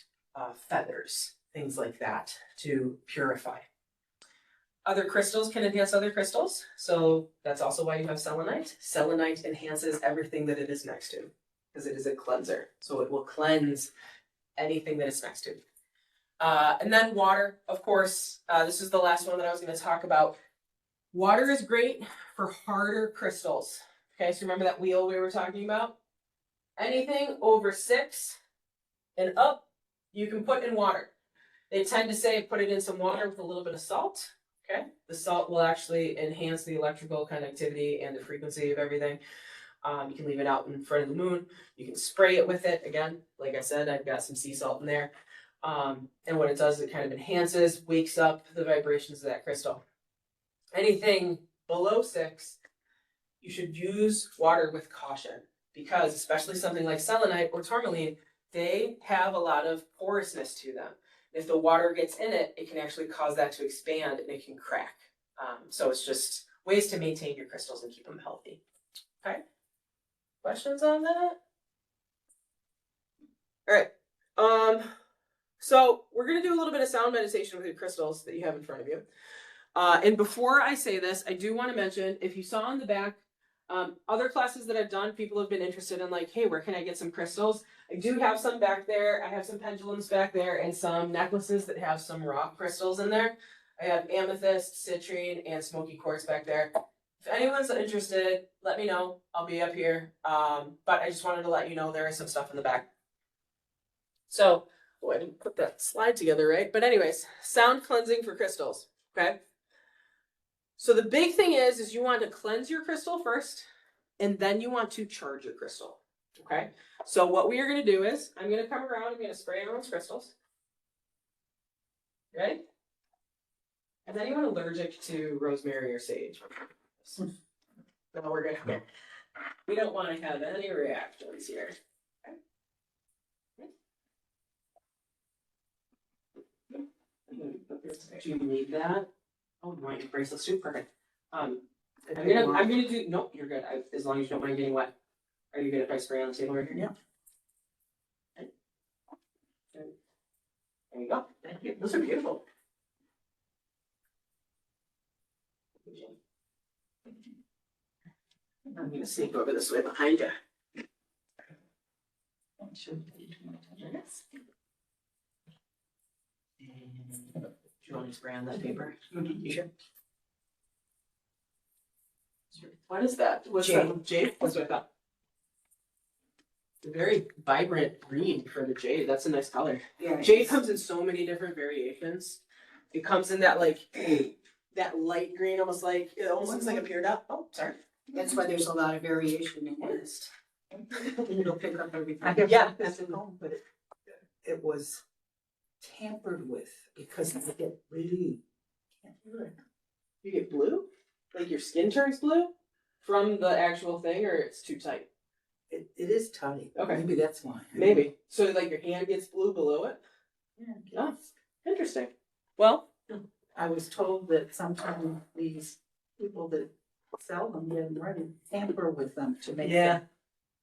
feathers, things like that to purify. Other crystals can enhance other crystals, so that's also why you have selenite. Selenite enhances everything that it is next to, because it is a cleanser, so it will cleanse anything that it's next to. And then water, of course, this is the last one that I was going to talk about. Water is great for harder crystals. Okay, so remember that wheel we were talking about? Anything over 6 and up, you can put in water. They tend to say put it in some water with a little bit of salt. Okay, the salt will actually enhance the electrical connectivity and the frequency of everything. You can leave it out in front of the moon. You can spray it with it. Again, like I said, I've got some sea salt in there. And what it does is it kind of enhances, wakes up the vibrations of that crystal. Anything below 6, you should use water with caution because especially something like selenite or tourmaline, they have a lot of porousness to them. If the water gets in it, it can actually cause that to expand and it can crack. So it's just ways to maintain your crystals and keep them healthy. Okay. Questions on that? All right. So we're going to do a little bit of sound meditation with the crystals that you have in front of you. And before I say this, I do want to mention, if you saw on the back, other classes that I've done, people have been interested in like, hey, where can I get some crystals? I do have some back there. I have some pendulums back there and some necklaces that have some rock crystals in there. I have amethyst, citrine, and smoky quartz back there. If anyone's interested, let me know. I'll be up here. But I just wanted to let you know there is some stuff in the back. So, I didn't put that slide together right. But anyways, sound cleansing for crystals. Okay. So the big thing is you want to cleanse your crystal first, and then you want to charge your crystal. Okay. So what we are going to do is I'm going to come around. I'm going to spray everyone's crystals. Okay. Is anyone allergic to rosemary or sage? No, we're good. We don't want to have any reactions here. Do you need that? Oh, you want your bracelets too? Perfect. I'm gonna do. Nope, you're good. As long as you don't mind getting wet. Are you good if I spray on the table right here? Yeah. Okay. There you go. Thank you. Those are beautiful. I'm gonna sneak over this way behind you. Do you want me to spray on that paper? You sure? What is that? What's that? Jade? That's what I thought. A very vibrant green for the jade. That's a nice color. Yeah. Jade comes in so many different variations. It comes in that like that light green, almost like it almost looks like a peridot. Oh, sorry. That's why there's a lot of variation in it. It'll pick up everything. Yeah. That's at home, but it was tampered with because I get really can't do it. You get blue? like your skin turns blue from the actual thing, or it's too tight? It is tight. Okay. Maybe that's why. Maybe. So like your hand gets blue below it? Yeah, Oh, interesting. Well, I was told that sometimes these people that sell them get them ready, tamper with them to make yeah. them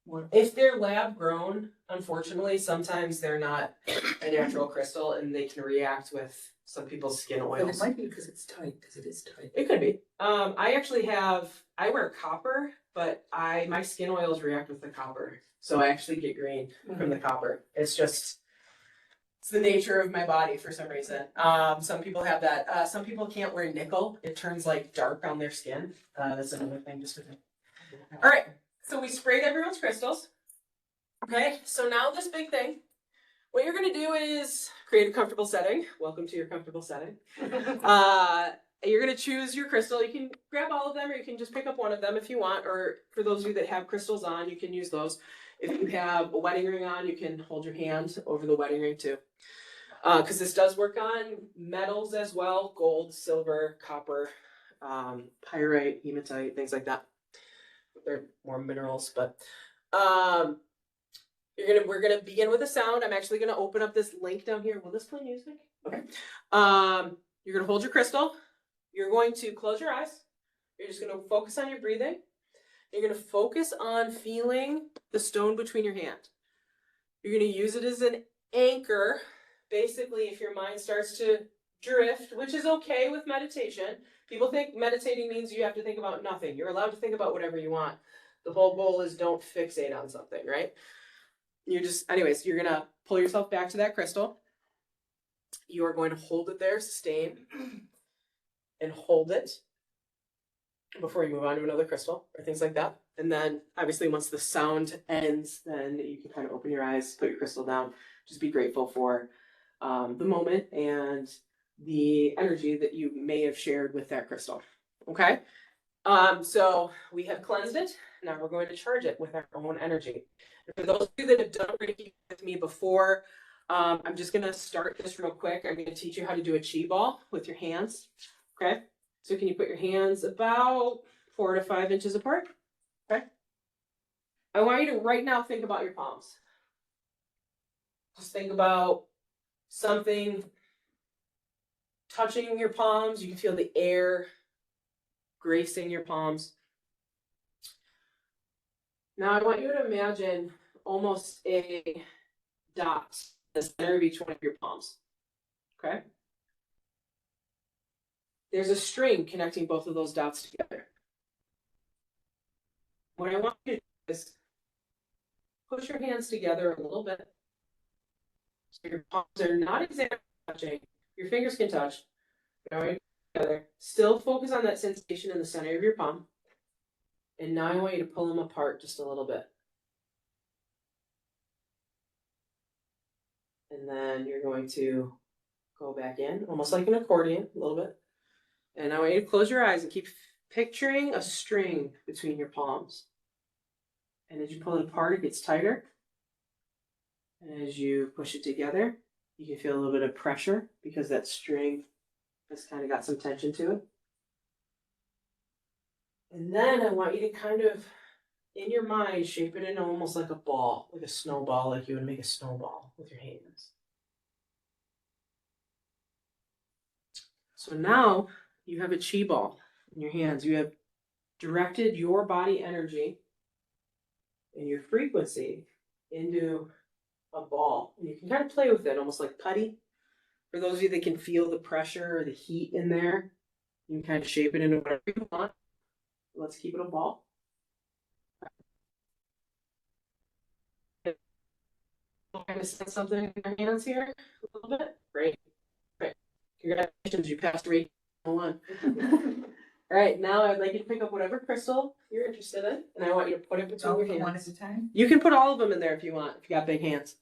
more. If they're lab grown, unfortunately, sometimes they're not a natural crystal and they can react with some people's skin But it oils. might be because it's tight, because it is tight. It could be. I wear copper, but my skin oils react with the copper. So I actually get green from the copper. It's the nature of my body for some reason. Some people have that. Some people can't wear nickel. It turns like dark on their skin. That's another thing just to think. All right. So we sprayed everyone's crystals. Okay. So now this big thing. What you're gonna do is create a comfortable setting. Welcome to your comfortable setting. You're gonna choose your crystal. You can grab all of them, or you can just pick up one of them if you want. Or for those of you that have crystals on, you can use those. If you have a wedding ring on, you can hold your hand over the wedding ring too. Because this does work on metals as well: gold, silver, copper, pyrite, hematite, things like that. They're more minerals, but we're gonna begin with a sound. I'm actually gonna open up this link down here. Will this play music? Okay. You're gonna hold your crystal. You're going to close your eyes. You're just gonna focus on your breathing. You're gonna focus on feeling the stone between your hand. You're gonna use it as an anchor. Basically, if your mind starts to drift, which is okay with meditation. People think meditating means you have to think about nothing. You're allowed to think about whatever you want. The whole goal is don't fixate on something, right? You're gonna pull yourself back to that crystal. You are going to hold it there, sustain, and hold it before you move on to another crystal or things like that. And then obviously once the sound ends, then you can kind of open your eyes, put your crystal down, just be grateful for the moment and the energy that you may have shared with that crystal. Okay? So we have cleansed it. Now we're going to charge it with our own energy. And for those of you that have done Reiki with me before, I'm just going to start this real quick. I'm going to teach you how to do a chi ball with your hands. Okay? So can you put your hands about 4 to 5 inches apart? Okay? I want you to right now think about your palms. Just think about something touching your palms. You can feel the air gracing your palms. Now I want you to imagine almost a dot in the center of each one of your palms. Okay? There's a string connecting both of those dots together. What I want you to do is push your hands together a little bit. So your palms are not exactly touching. Your fingers can touch. Going together. Still focus on that sensation in the center of your palm. And now I want you to pull them apart just a little bit. And then you're going to go back in, almost like an accordion, a little bit. And I want you to close your eyes and keep picturing a string between your palms. And as you pull it apart, it gets tighter. And as you push it together, you can feel a little bit of pressure because that string has kind of got some tension to it. And then I want you to kind of, in your mind, shape it in almost like a ball, like a snowball, like you would make a snowball with your hands. So now you have a chi ball in your hands. You have directed your body energy and your frequency into a ball. And you can kind of play with it, almost like putty. For those of you that can feel the pressure or the heat in there, you can kind of shape it into whatever you want. Let's keep it a ball. Kind of sense something in your hands here a little bit. Great. Congratulations, you passed Reiki 101. All right, now I'd like you to pick up whatever crystal you're interested in, and I want you to put it between your hands. One at a time? You can put all of them in there if you want, if you got big hands.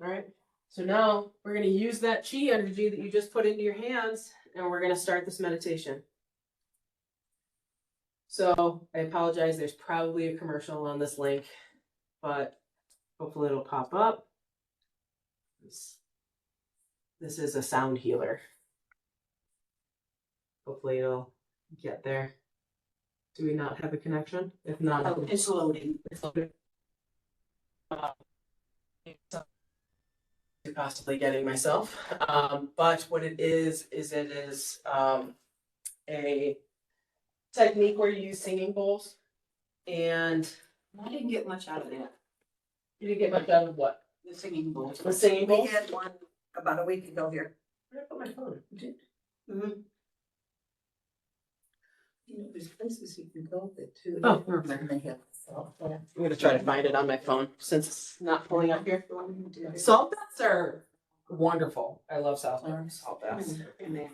All right, so now we're going to use that chi energy that you just put into your hands, and we're going to start this meditation. So I apologize, there's probably a commercial on this link, but hopefully it'll pop up. This is a sound healer. Hopefully it'll get there. Do we not have a connection? If not, Oh, it's loading. it's loaded. Possibly getting myself. But what it is it is a technique where you use singing bowls, and I didn't get much out of that, you didn't get much out of what? the singing bowl. The singing We bowls? had one about a week ago here. Where did I put my phone? Mhm. You know, there's places you can go that too. Oh. And they have salt. I'm gonna try to find it on my phone since it's not pulling up here. Salt baths are wonderful. I love salt baths. In there.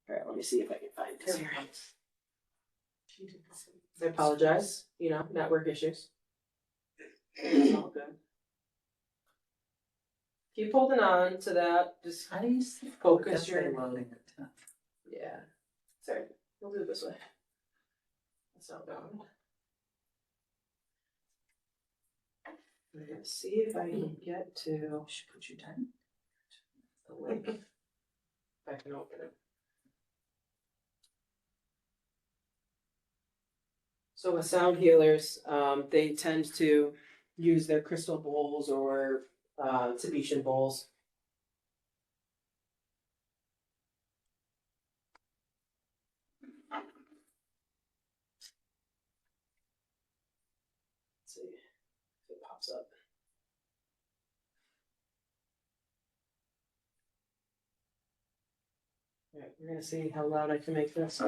Alright, let me see if I can find this here. She did the same. I apologize, network issues. It's all good. Keep holding on to that, just, How do you see? Focus That's your- very loading. yeah. Sorry, we'll do it this way. That's not bad. I'm gonna see if I can get to Should put your time. the link. If I can open it. So with sound healers, they tend to use their crystal bowls or Tibetan bowls. Let's see if it pops up. All right, we're gonna see how loud I can make this.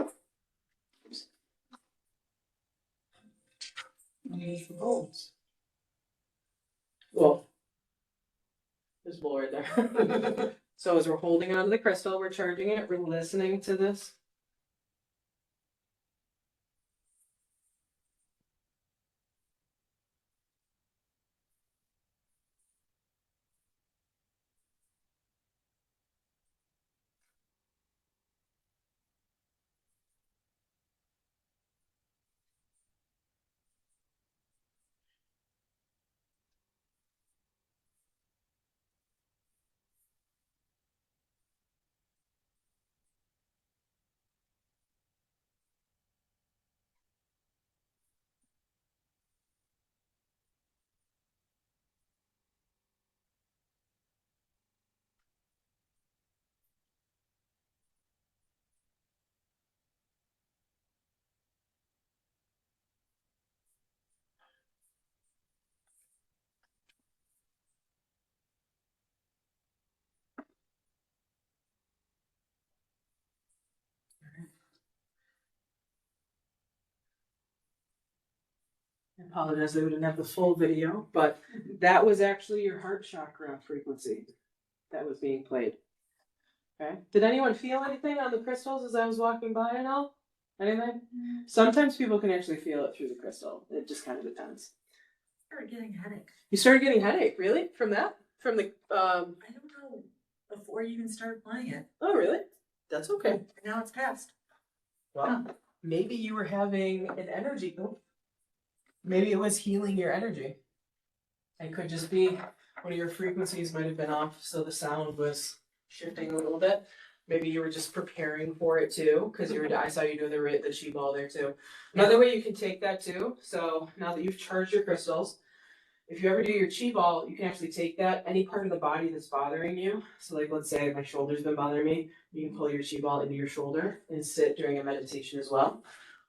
Use the bowls. Well, there's a bowl right there. So as we're holding onto the crystal, we're charging it, we're listening to this. I apologize, I didn't have the full video, but that was actually your heart chakra frequency that was being played. Okay. Did anyone feel anything on the crystals as I was walking by and all? Anything? Sometimes people can actually feel it through the crystal. It just kind of depends. I started getting a headache. You started getting headache, really? From that? From the I don't know, before you even started playing it. Oh, really? That's okay. And now it's passed. Well, maybe you were having an energy. Maybe it was healing your energy. It could just be one of your frequencies might have been off, so the sound was shifting a little bit. Maybe you were just preparing for it too, because I saw you doing the chi ball there too. Another way you can take that too. So now that you've charged your crystals, if you ever do your chi ball, you can actually take that any part of the body that's bothering you. So like let's say my shoulder's been bothering me, you can pull your chi ball into your shoulder and sit during a meditation as well.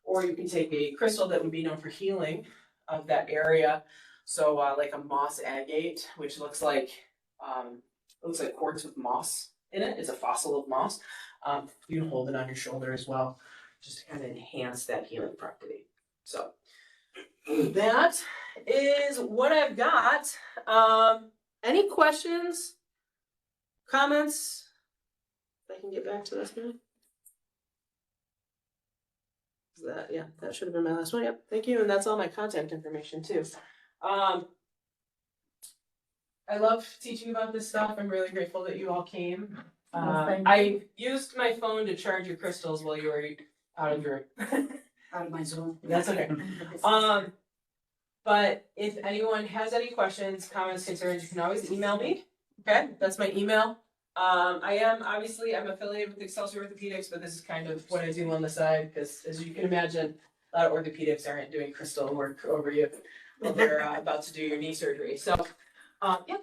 Or you can take a crystal that would be known for healing of that area. So like a moss agate, which looks like quartz with moss in it. It's a fossil of moss. You can hold it on your shoulder as well, just to kind of enhance that healing property. So that is what I've got. Any questions, comments? If I can get back to this now. That should have been my last one. Yep, thank you. And that's all my contact information too. I love teaching about this stuff. I'm really grateful that you all came. I used my phone to charge your crystals while you were out of your Out of my zone. That's okay. But if anyone has any questions, comments, concerns, you can always email me. Okay, that's my email. I'm affiliated with Excelsior Orthopedics, but this is kind of what I do on the side, because as you can imagine, a lot of orthopedics aren't doing crystal work over you when they're about to do your knee surgery. So, yeah,